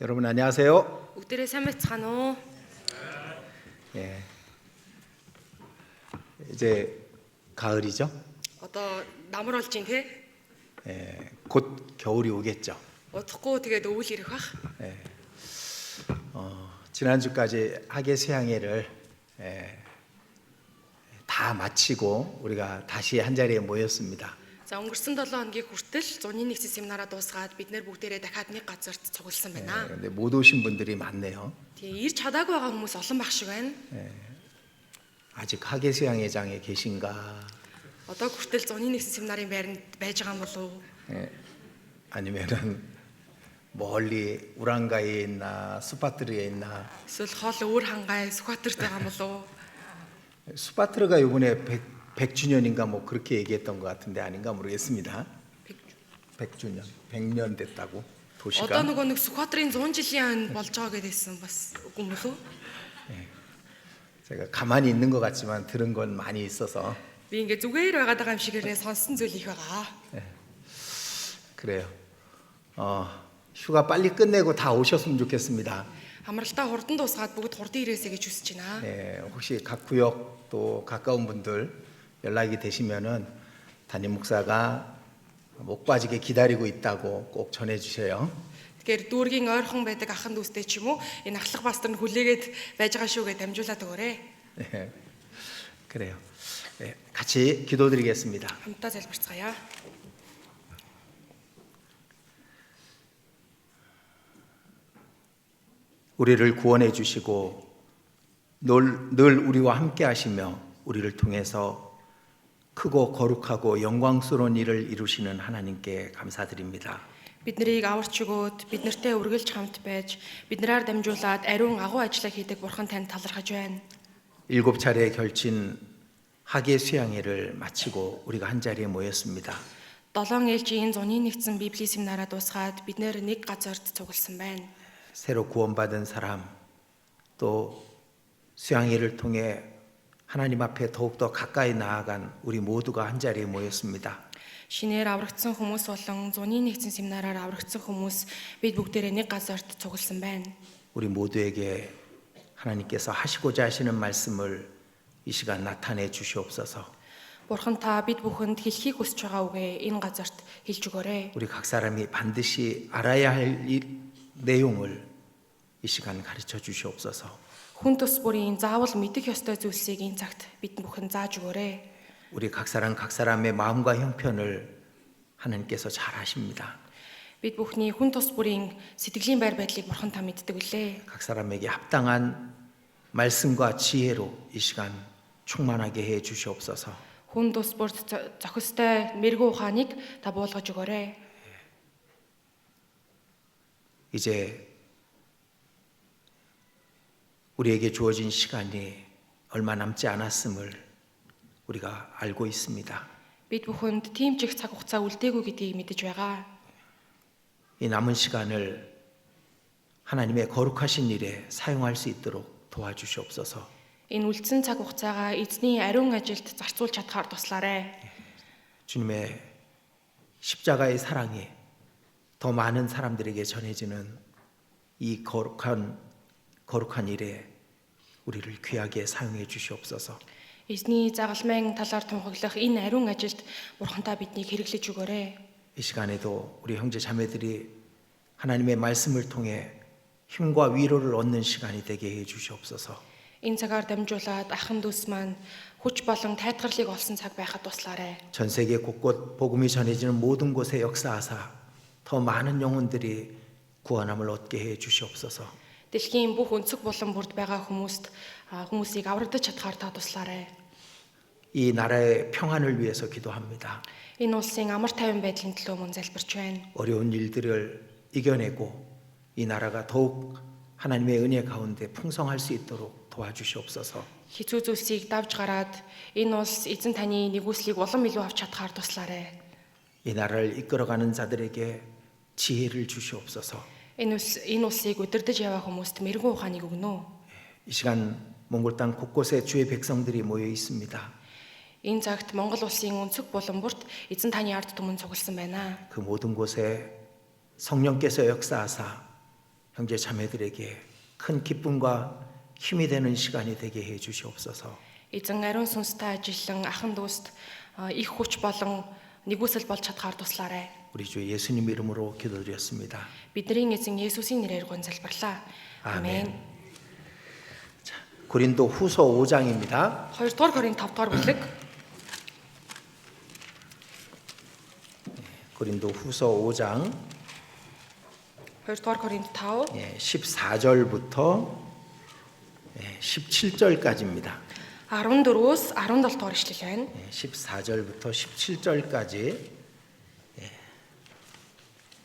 여러분 안녕하세요. Бүгдээрээ сайн байцгаана уу? 예, 이제 가을이죠. Одоо намар болж ин тий? 예, 곧 겨울이 오겠죠. Удахгүй тэгээд өвөл ирэх бах. 지난주까지 학예 수양회를 다 마치고 우리가 다시 한 자리에 모였습니다. За өнгөрсөн 7 хоногийн хүртэл зуны нэгэн семинараа дуусгаад бид нэр бүгдээрээ дахиад нэг газарт цугласан байна. 근데 못 오신 분들이 많네요. Тэгээ ирж чадаагүй байгаа хүмүүс олон байх шиг байна. 아직 학예 수양회장에 계신가? Одоо хүртэл зуны нэгэн семинарын байранд байж байгаа юм болов уу? 아니면은 멀리 우랑가에 있나 수파트르에 있나? Эсвэл хол өөр хангай Сүхбаатарт байгаа юм болов уу? 수파트르가 이번에 100주년인가 뭐 그렇게 얘기했던 것 같은데 아닌가 모르겠습니다. 100주년, 100년 됐다고 도시가. Одоо нөгөө нэг Сүхбаатарын 100 жилийн болж байгаа гэдээсэн бас үгүй юм болов уу? 제가 가만히 있는 것 같지만 들은 건 많이 있어서 Би ингээ зүгээр байгаад байгаа юм шигээрээ сонсон зүйл их байгаа. 그래요. 휴가 빨리 끝내고 다 오셨으면 좋겠습니다. Амралтаа хурдан дуусгаад бүгд хурдан ирээсэй гэж хүсэж байна. 혹시 각 구역 또 가까운 분들 연락이 되시면은 담임 목사가 목 빠지게 기다리고 있다고 꼭 전해 주세요. Тэгэхээр дүүргийн ойрхон байдаг ахын дүүстэй ч юм уу энэ ахлах пастор нь хүлээгээд байж байгаа шүү гэж дамжуулаад өгөөрэй. 그래요. 같이 기도드리겠습니다. Хамтдаа залбирцгаая. 우리를 구원해 주시고 늘 우리와 함께 하시며 우리를 통해서 크고 거룩하고 영광스러운 일을 이루시는 하나님께 감사드립니다. Бид нарыг аварч өгөөд бид нартэй үргэлж хамт байж биднээр дамжуулаад ариун агуу ажиллаа хийдэг бурхан танд талархаж байна. 7차례 결친 학예 수양회를 마치고 우리가 한 자리에 모였습니다. 7 ээлжийн зуны нэгдсэн библийн семинараа дуусгаад бид нэр нэг газарт цугласан байна. 새로 구원받은 사람 또 수양회를 통해 하나님 앞에 더욱더 가까이 나아간 우리 모두가 한 자리에 모였습니다. Шинээр аврагдсан хүмүүс болон зуны нэгдсэн семинараар аврагдсан хүмүүс бид бүгдээрээ нэг газарт цугласан байна. 우리 모두에게 하나님께서 하시고자 하시는 말씀을 이 시간 나타내 주시옵소서. Бурхан та бид бүхэнд хэлхийг хүсэж байгаа үгээ энэ газарт хэлж өгөөрэй. 우리 각 사람이 반드시 알아야 할 내용을 이 시간 가르쳐 주시옵소서. Хүн тус бүрийн заавал мэдэх ёстой зүйлсийг энэ цагт бид бүхэн зааж өгөөрэй. 우리 각 사람의 마음과 형편을 하나님께서 잘 아십니다. Бид бүхний хүн тус бүрийн сэтгэлийн байр байдлыг бурхан та мэддэг үлээ. 각 사람에게 합당한 말씀과 지혜로 이 시간 충만하게 해 주시옵소서. Хүн тус бүрт зохистой мэрэгүү ухааныг та буулгаж өгөөрэй. 이제 우리에게 주어진 시간이 얼마 남지 않았음을 우리가 알고 있습니다. Бид бүхэнд тийм ч их цаг хугацаа үлдээгүй гэдгийг мэдэж байгаа. 이 남은 시간을 하나님의 거룩하신 일에 사용할 수 있도록 도와주시옵소서. Энэ үлдсэн цаг хугацаагаа эзний ариун ажилд зарцуулж чадхаар туслаарай. 주님의 십자가의 사랑이 더 많은 사람들에게 전해지는 이 거룩한 일에 우리를 귀하게 사용해 주시옵소서. Эзний загалмайн талаар тунхаглах энэ ариун ажилд бурхантаа биднийг хэрэглэж өгөөрэй. 이 시간에도 우리 형제 자매들이 하나님의 말씀을 통해 힘과 위로를 얻는 시간이 되게 해 주시옵소서. Энэ цагаар дамжуулаад ахын дүүс маань хүч болон тайлгарлыг олсон цаг байхад туслаарай. 전 세계 곳곳 복음이 전해지는 모든 곳에 역사하사 더 많은 영혼들이 구원함을 얻게 해 주시옵소서. Дэлхийн бүх өнцөг булан бүрд байгаа хүмүүсийг аврагдаж чадхаар та туслаарай. 이 나라의 평안을 위해서 기도합니다. Энэ улсын амар тайван байдлын төлөө мөн залбирч байна. 어려운 일들을 이겨내고 이 나라가 더욱 하나님의 은혜 가운데 풍성할 수 있도록 도와주시옵소서. Хэцүү зүйлсийг давж гараад энэ улс эзэн таны нэгүслийг улам илүү авч чадхаар туслаарай. 이 나라를 이끌어가는 자들에게 지혜를 주시옵소서. Энэ улсыг удирдах яваа хүмүүст мэрэгүү ухааныг өгнө. 이 시간 몽골 땅 곳곳에 주의 백성들이 모여 있습니다. Энэ цагт Монгол улсын өнцөг булан бүрт эзэн таны ард түмэн цугласан байна. 그 모든 곳에 성령께서 역사하사 형제 자매들에게 큰 기쁨과 힘이 되는 시간이 되게 해 주시옵소서. Эзэн ариун сүнстэй ажиллан ахан дүүст их хүч болон нэгүсэл болж чадхаар туслаарай. 우리 주 예수님 이름으로 기도드렸습니다. Бидний эзэн Есүсийн нэрээр гонцалбарлаа. 아멘. 자, 고린도 후서 5장입니다. 2-р Коринт 5-р бүлэг 고린도 후서 5장 2-р Коринт 5 14절부터 17절까지입니다. 14-өөс 17 дугаар ишлэл байна. 14절부터 17절까지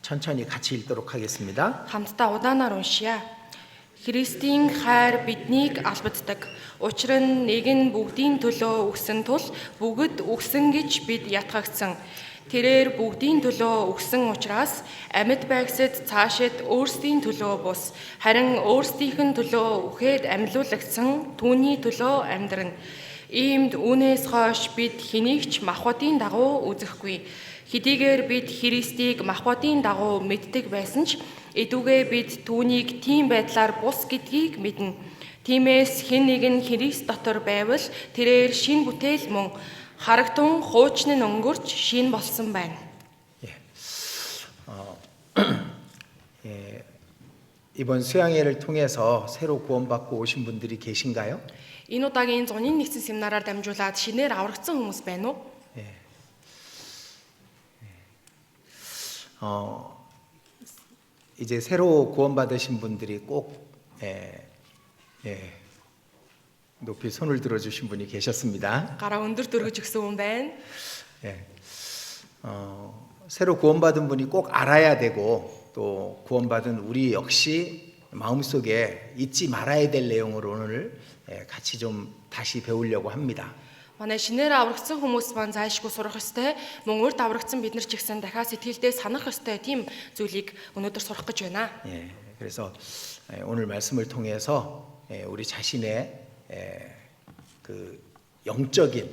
천천히 같이 읽도록 하겠습니다. Хамтдаа удаанаар уншия. Христийн хайр биднийг албаддаг. Учир нь нэг нь бүгдийн төлөө өгсөн тул бүгд өгсөн гэж бид ятгагдсан. Тэрээр бүгдийн төлөө өгсөн учраас амьд байгсад цаашид өөрсдийн төлөө бус харин өөрсдийнх нь төлөө үхээд амьлуулагдсан түүний төлөө амьдрна. Иймд үүнээс хойш бид хэнийг ч махбодын дагуу үзэхгүй. Хэдийгээр бид Христийг махбодын дагуу мэддэг байсан ч эдүгээ бид түүнийг тийм байдлаар бус гэдгийг мэднэ. Тиймээс хэн нэгэн Христ дотор байвал тэрээр шин бүтээл мөн харагтун хуучны нь өнгөрч шин болсон байна. 이번 수양회를 통해서 새로 구원받고 오신 분들이 계신가요? Энэ удаагийн зуны нэгдсэн семинараар дамжуулаад шинээр аврагдсан хүмүүс байна уу? 이제 새로 구원받으신 분들이 꼭 높이 손을 들어주신 분이 계셨습니다. Гараа өндөр дөргөж өгсөн хүн байна. 새로 구원받은 분이 꼭 알아야 되고 또 구원받은 우리 역시 마음속에 잊지 말아야 될 내용을 오늘 같이 좀 다시 배우려고 합니다. Манай шинээр аврагдсан хүмүүс маань зайлшгүй сурах ёстой. Мөн урд аврагдсан бид нар ч ихсэн дахиад сэтгэлдээ санах ёстой тийм зүйлийг өнөөдөр сурах гэж байна. 그래서 오늘 말씀을 통해서 우리 자신의 그 영적인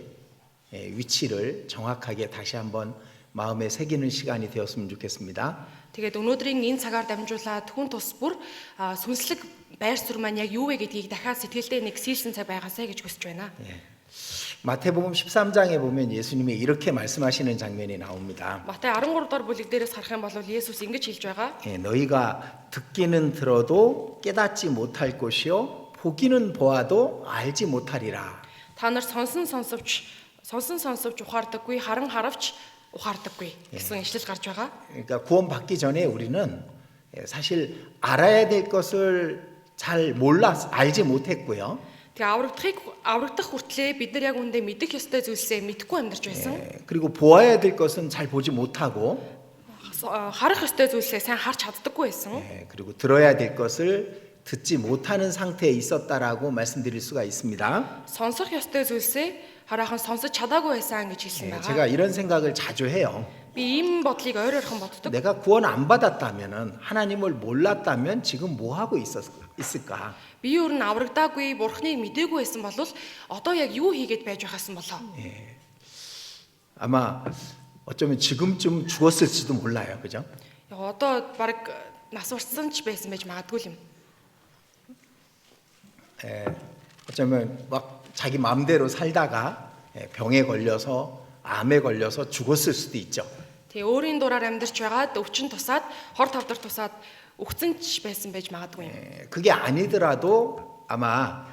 위치를 정확하게 다시 한번 마음에 새기는 시간이 되었으면 좋겠습니다. Тэгээд өнөөдрийн энэ цагаар дамжуулаад хүн тус бүр сүнслэг байр суурь маань яг юу вэ гэдгийг дахиад сэтгэлдээ нэг сийлсэн цаг байгаасай гэж хүсэж байна. 마태복음 13장에 보면 예수님이 이렇게 말씀하시는 장면이 나옵니다. Матай 13 дугаар бүлэг дээрээс харах юм бол Есүс ингэж хэлж байгаа. 너희가 듣기는 들어도 깨닫지 못할 것이요 보기는 보아도 알지 못하리라. Та нар сонсон сонсовч ухаардаггүй, харан харавч ухаардаггүй гэсэн ишлэл гарч байгаа. 그러니까 구원받기 전에 우리는 사실 알아야 될 것을 잘 알지 못했고요. Тэгээ аврагдах хүртлээр бид нар яг үндэ мэдэх ёстой зүйлсээ мэдгүй амьдарч байсан. 그리고 보아야 될 것은 잘 보지 못하고 харах ёстой зүйлсээ сайн харж чаддаггүй байсан. 그리고 들어야 될 것을 듣지 못하는 상태에 있었다라고 말씀드릴 수가 있습니다. Сонсох ёстой зүйлсээ хараахан сонсож чадаагүй байсан гэж хэлсэн байгаа. 제가 이런 생각을 자주 해요. Би ийм бодлыг ойр ойрхон боддог. 내가 구원 안 받았다면은 하나님을 몰랐다면 지금 뭐 하고 있을까? Би өөр нь аврагдаагүй, бурхныг мдээгүй байсан бол одоо яг юу хийгээд байж байхасан болоо? 아마 어쩌면 지금쯤 죽었을지도 몰라요, 그죠? Яг одоо баг нас урсан ч байсан байж магадгүй юм. 어쩌면 막 자기 마음대로 살다가 병에 걸려서 암에 걸려서 죽었을 수도 있죠. Тэгээ өөрийн дураар амьдарч байгаад өвчин тусаад хор тавдар тусаад өгцөн ч байсан байж магадгүй юм. 그게 아니더라도 아마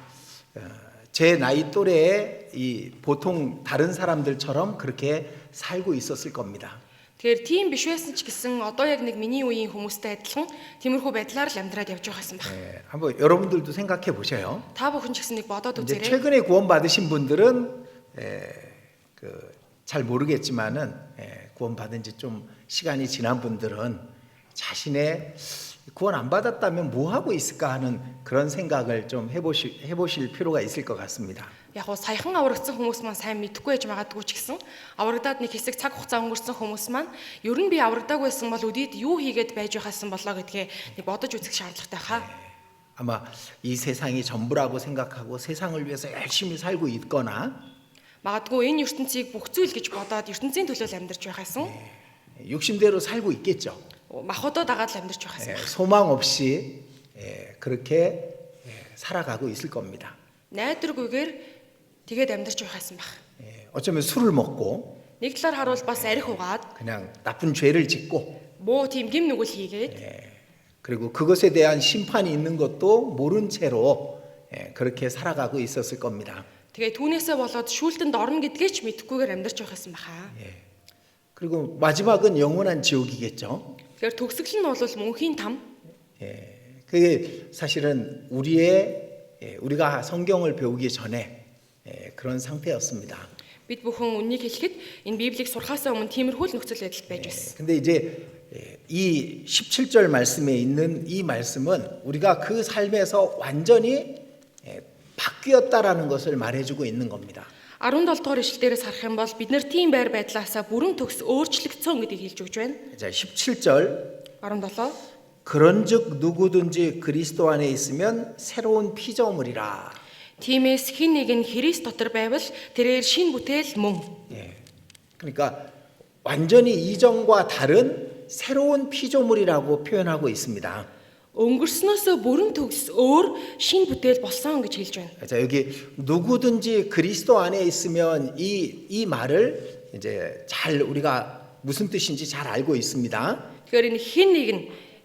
제 나이 또래의 이 보통 다른 사람들처럼 그렇게 살고 있었을 겁니다. Тэгэхээр тийм биш байсан ч гэсэн одоо яг нэг миний үеийн хүмүүстэй адилхан тиймэрхүү байдлаар л амьдраад явж байгаасан баг. 한번 여러분들도 생각해 보세요. Та бүхэн ч гэсэн нэг бодоод 이제 үзээрэй. 최근에 구원받으신 분들은 잘 모르겠지만은 구원받은 지 좀 시간이 지난 분들은 자신의 구원 안 받았다면 뭐 하고 있을까 하는 그런 생각을 좀 해보실 필요가 있을 것 같습니다. Яг гоо саяхан аврагдсан хүмүүс маань сайн мэдэхгүй байж магадгүй ч гэсэн аврагдаад нэг хэсэг цаг хугацаа өнгөрсөн хүмүүс маань ер нь би аврагдаагүй байсан бол өдийд юу хийгээд байж байхасан болоо гэдгээ нэг бодож үзэх шаардлагатай хаа. 아마 이 세상이 전부라고 생각하고 세상을 위해서 열심히 살고 있거나 Магадгүй энэ ертөнцийг бүх зүйл гэж бодоод ертөнцийн төлөө амьдарч байхасан. 욕심대로 살고 있겠죠. Махбодоо дагаад л амьдарч байхасан. 소망 없이 그렇게 살아가고 있을 겁니다. Найдваргүйгээр тэгээд амьдарч байхаасан баг. 어쩌면 술을 먹고 Нэг талаар харуул бас арх угаад 그냥 나쁜 죄를 짓고 муу тийм гим нүгэл хийгээд 그리고 그것에 대한 심판이 있는 것도 모른 채로 그렇게 살아가고 있었을 겁니다. тэгээд түүнээсээ болоод шүүлтэнд орно гэдгээ ч мэдэхгүйгээр амьдарч байхаасан баха. 그리고 마지막은 영원한 지옥이겠죠. Тэгэхээр төгсгөл нь бол мөнхийн там. 그게 사실은 우리가 성경을 배우기 전에 그런 상태였습니다. Бид бүхэн үннийг хэлэхэд энэ Библийг сурахаасаа өмнө тиймэрхүү л нөхцөл байдалд байж байсан. 근데 이제 이 17절 말씀에 있는 이 말씀은 우리가 그 삶에서 완전히 바뀌었다라는 것을 말해주고 있는 겁니다. 17 дугаар ишлэлдээс харах юм бол бид нэр тийм байр байдлаасаа бүрэн төгс өөрчлөгдсөн гэдгийг хэлж өгч байна. 자, 17절 17 그런즉 누구든지 그리스도 안에 있으면 새로운 피조물이라. Тиймээс хэн нэг нь Христ дотор байвал тэрээр шин бүтээл мөн. 그러니까 완전히 이전과 다른 새로운 피조물이라고 표현하고 있습니다. Өнгөрснөөсөө бүрэн төгс өөр шин бүтээл болсон гэж хэлж байна. 자, 여기 누구든지 그리스도 안에 있으면 이 말을 이제 잘 우리가 무슨 뜻인지 잘 알고 있습니다. Тэгэхээр энэ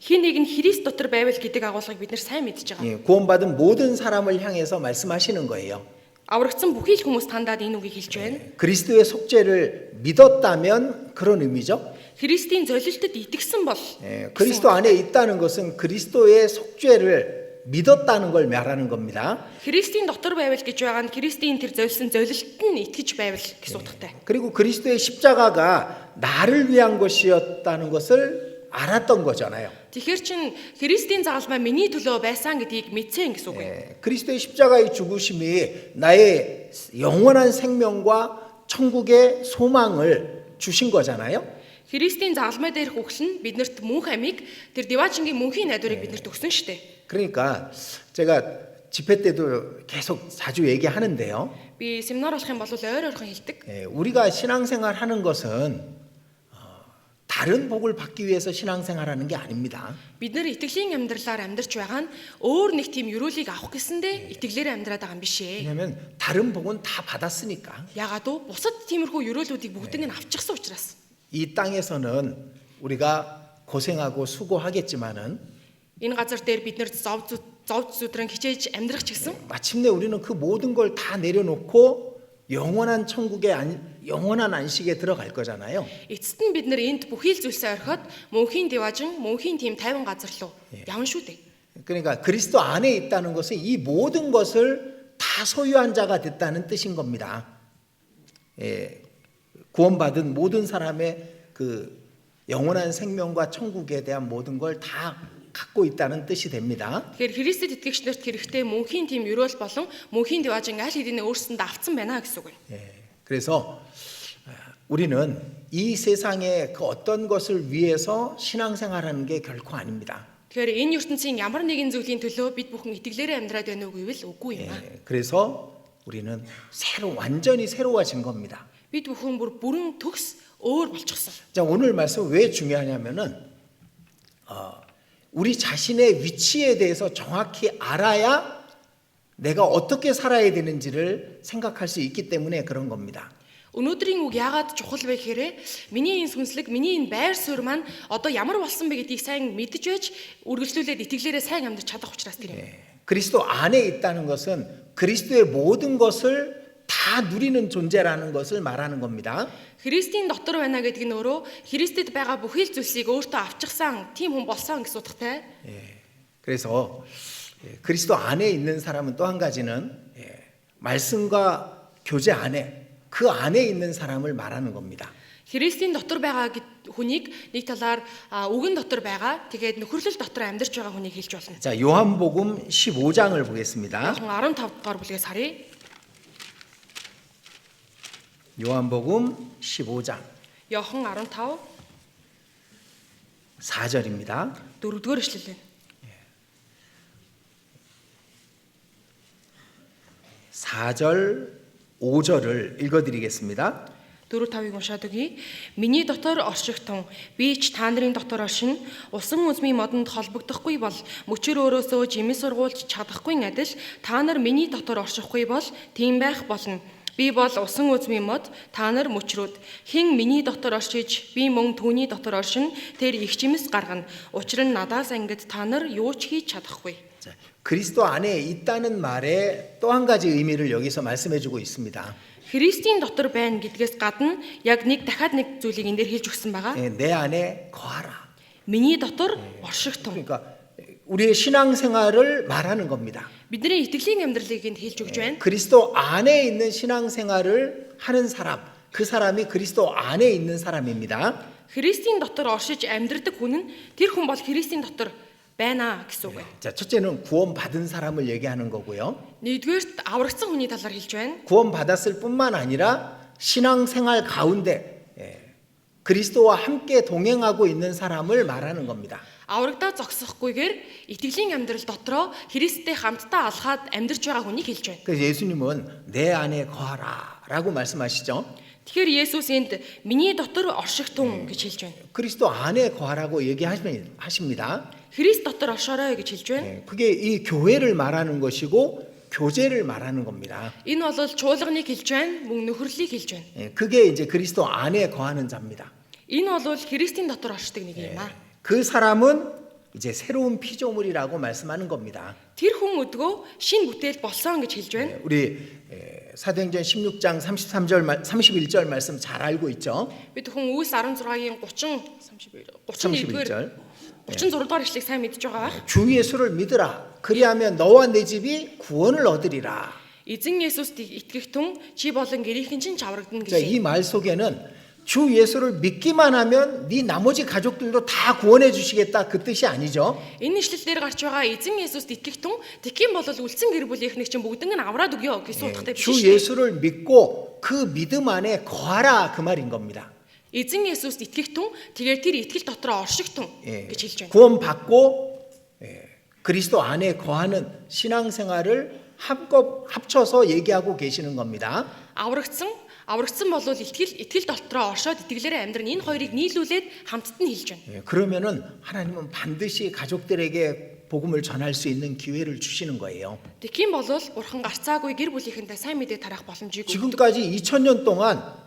хэн нэг нь Христ дотор байвал гэдэг агуулгыг бид нар сайн мэдж байгаа. 구원받은 모든 사람을 향해서 말씀하시는 거예요. Аврагдсан бүхий л хүмүүс тандаад энэ үгийг хэлж байна. 그리스도의 속죄를 믿었다면 그런 의미죠. Христийн золилтод итгэсэн бол 그리스도 안에 있다는 것은 그리스도의 속죄를 믿었다는 걸 말하는 겁니다. Христийн дотор байвал гэж байгаа нь Христийн тэр золисон золилтод нь итгэж байвал гэсэн утгатай. 그리고 그리스도의 십자가가 나를 위한 것이었다는 것을 알았던 거잖아요. Тэгэхээр чин Христийн загалмай миний төлөө байсан гэдгийг мэдсэн гэсэн үг юм. 그리스도의 십자가의 죽으심이 나의 영원한 생명과 천국의 소망을 주신 거잖아요. Христийн загалмай дээрх үхэл нь биднэрт мөнх амийг тэр Диваачингийн мөнхийн найдварыг биднэрт өгсөн шүү дээ. 그러니까 제가 집회 때도 계속 자주 얘기하는데요. Би семинар болох юм бол ойр ойрхон хэлдэг. 우리가 신앙생활 하는 것은 다른 복을 받기 위해서 신앙생활하는 게 아닙니다. Бид нэр итгэлийн амьдралаар амьдарч байгаа нь өөр нэг тийм ёроолыг авах гэсэндээ итгэлээр амьдраад байгаа юм биш ээ. 왜냐하면 다른 복은 다 받았으니까. Ягаад вэ? Бусад тиймэрхүү ёроолуудыг бүгднийг нь авчихсан учраас. 이 땅에서는 우리가 고생하고 수고하겠지만은 Энэ газар дээр бид нэр зов зүтрэн хичээж амьдрах ч гэсэн 마침내 우리는 그 모든 걸 다 내려놓고 영원한 천국의 영원한 안식에 들어갈 거잖아요. эцэст нь бид нэр энд бүхий л зүйлсээ орхиод мөнхийн Диваажин, мөнхийн тийм тайван газар руу явна шүү дээ. 그러니까 그리스도 안에 있다는 것은 이 모든 것을 다 소유한 자가 됐다는 뜻인 겁니다. 구원받은 모든 사람의 그 영원한 생명과 천국에 대한 모든 걸 다 갖고 있다는 뜻이 됩니다. Тэгэхээр Христэд итгэгчнэрт хэрэгтэй мөнхийн тийм ёроол болон мөнхийн Диваажин аль хэдийн өөрсөнд авцсан байна гэсэн үг юм. 그래서 우리는 이 세상의 그 어떤 것을 위해서 신앙생활하는 게 결코 아닙니다. Тэгэхээр энэ ертөнцийн ямар нэгэн зүйлийн төлөө бид бүхэн итгэлээрээ амьдраад байна уу гэвэл үгүй юм аа. 그래서 우리는 완전히 새로워진 겁니다. Бид бүхэн бүрэн төгс өөр болчихсон. 자, 오늘 말씀 왜 중요하냐면은 우리 자신의 위치에 대해서 정확히 알아야 내가 어떻게 살아야 되는지를 생각할 수 있기 때문에 그런 겁니다. Өнөөдрийн үг яагаад чухал вэ гэхээр миний энэ сүнслэг, миний энэ байр суурь маань одоо ямар болсон бэ гэдгийг сайн мэдж байж үргэлжлүүлээд итгэлээрээ сайн амьдарч чадах учраас тэр юм. 그리스도 안에 있다는 것은 그리스도의 모든 것을 다 누리는 존재라는 것을 말하는 겁니다. Христийн дотор байна гэдэг нь өөрөө Христэд байгаа бүхий л зүйлсийг өөртөө авчихсан тийм хүн болсон гэсэн утгатай. 그래서 그리스도 안에 있는 사람은 또 한 가지는 말씀과 교제 안에 그 안에 있는 사람을 말하는 겁니다. Христийн дотор байгаа хүнийг нэг талаар үгэн дотор байгаа тэгээд нөхөрлөл дотор амьдарч байгаа хүнийг хэлж болно. 자, 요한복음 15장을 보겠습니다. 15 дугаар бүлгээс харъя. 요한복음 15장 Иохан 15 4절입니다. 4-р эшлэл. 4절 5절을 읽어드리겠습니다. 4-5-ыг уншаад өгье. Миний дотор оршигтун, би ч та нарын дотор оршин, усан үзмийн модонд холбогдохгүй бол мөчөр өөрөөсөө жимс сургуулж чадахгүй адил та нар миний дотор оршихгүй бол тийм байх болно. Би бол усан үзмийн мод, та нар мөчрүүд. Хэн миний дотор оршиж, би мөн түүний дотор оршин, тэр их жимс гаргана. Учир нь надаас ангид та нар юу ч хийж чадахгүй. 자, 그리스도 안에 있다는 말에 또 한 가지 의미를 여기서 말씀해주고 있습니다. Христийн дотор байна гэдгээс гадна яг дахиад нэг зүйлийг энэ дээр хэлж өгсөн байгаа. 예, 내 안에 거하라. Миний дотор оршигтун. 그러니까 우리의 신앙생활을 말하는 겁니다. Бидний итгэлийн амьдралыг энд хэлж өгж байна. 그리스도 안에 있는 신앙생활을 하는 사람, 그 사람이 그리스도 안에 있는 사람입니다. Христийн дотор оршиж амьдрдаг хүн нь тэр хүн бол Христийн дотор байна гэсэн үг байна. 자, 첫째는 구원받은 사람을 얘기하는 거고요. Нэгдүгээрт аврагдсан хүний талаар хэлж байна. 구원받았을 뿐만 아니라 신앙생활 가운데 그리스도와 함께 동행하고 있는 사람을 말하는 겁니다. Аврагдаа зогсохгүйгээр итгэлийн амьдрал дотроо Христтэй хамтдаа алхаад амьдарч байгаа хүнийг хэлж байна. 그래서 예수님은 내 안에 거하라라고 말씀하시죠. Тэгэхээр Есүс энд миний дотор оршигтун гэж хэлж байна. 그리스도 안에 거하라고 얘기하십니다. Христ дотор оршоорой гэж хэлж байна. 그게 이 교회를 말하는 것이고 교제를 말하는 겁니다. Энэ бол чуулганыг хэлж байна, мөн нөхөрлөлийг хэлж байна. 그게 이제 그리스도 안에 거하는 자입니다. Энэ бол Христийн дотор оршдог нэг юм аа. 그 사람은 이제 새로운 피조물이라고 말씀하는 겁니다. Тэр хүн өдгөө шин бүтээл болсон гэж хэлж байна. 우리 사도행전 16장 31절 말씀 잘 알고 있죠. Бид хүн Үлс 16-гийн 31-р 36-р ишлэгийг сайн мэдж байгаа бах. 주 예수를 믿으라. 그리하면 너와 내 집이 구원을 얻으리라. Эзэн Есүст итгэх түн чи болон гэрийнхэн чинь чаврагдана 자, 이 гэж. 말 속에는 주 예수를 믿기만 하면 네 나머지 가족들도 다 구원해 주시겠다 그 뜻이 아니죠. Энэ ишлэлээр гарч байгаа эзэн Есүст итгэх түн тэгхийн бол үлдсэн гэр бүлийнхнийг чинь бүгднийг нь авраад өгөө гэсэн утгатай биш 주 шүү. 예수를 믿고 그 믿음 안에 거하라 그 말인 겁니다. Эзэн Есүст итгэх түн тэгээд тэр итгэл дотроо оршигтун гэж хэлж байна. 구원받고 그리스도 안에 거하는 신앙생활을 합쳐서 얘기하고 계시는 겁니다. Аврагдсан бол итгэл дотроо оршоод итгэлээрээ амьдрын энэ хоёрыг нийлүүлээд хамтд нь хэлж байна. 그러면은 하나님은 반드시 가족들에게 복음을 전할 수 있는 기회를 주시는 거예요. Тэгхийн бол бурхан гарцаагүй гэр бүлийнхэнтэй сайн мэдээ тарах боломжийг өгдөг. 지금까지 2000년 동안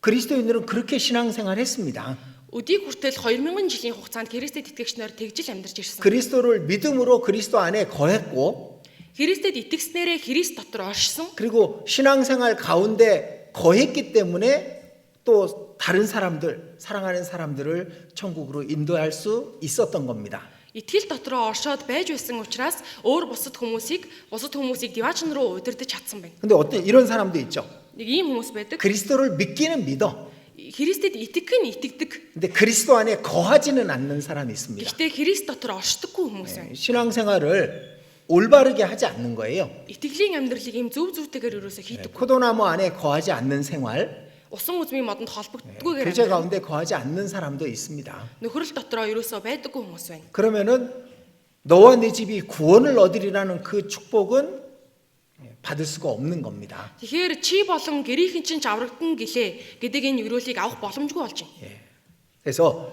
그리스도인들은 그렇게 신앙생활했습니다. Өдийг хүртэл 2000 жилийн хугацаанд Христэд итгэгч нар тэгжил амьдарч ирсэн. 그리스도를 믿음으로 그리스도 안에 거했고, Христэд итгэснээрээ Христ дотор оршсон. 그리고 신앙생활 가운데 거했기 때문에 또 다른 사람들, 사랑하는 사람들을 천국으로 인도할 수 있었던 겁니다. Итгэл дотроо оршоод байж байсан учраас өөр бусад хүмүүсийг диваачн руу удирдах чадсан байна. 근데 어떤 이런 사람도 있죠. Нэг ийм хүмүүс байдаг. 그리스도를 믿기는 믿어. Христэд итгэдэг. 근데 그리스도 안에 거하지는 않는 사람이 있습니다. Гэхдээ Христ дотор оршдоггүй хүмүүс байна. 신앙생활을 올바르게 하지 않는 거예요. Итгэлийн амьдралыг ийм зөв зүйтэйгээр ерөөсө хийдэг. 포도나무 안에 거하지 않는 생활, Усан үзмийн модонд холбогддоггүйгээр 교제 амьдрал. 가운데 거하지 않는 사람도 있습니다. Нөхрөл дотроо ерөөсө байдаггүй хүмүүс байна. 그러면은 너와 내 집이 구원을 얻으리라는 그 축복은 받을 수가 없는 겁니다. Тэгэхээр чи болон гэрийнхэн чинь аврагдана гэлээ гэдэг энэ өрөөлийг авах боломжгүй болж байна. 그래서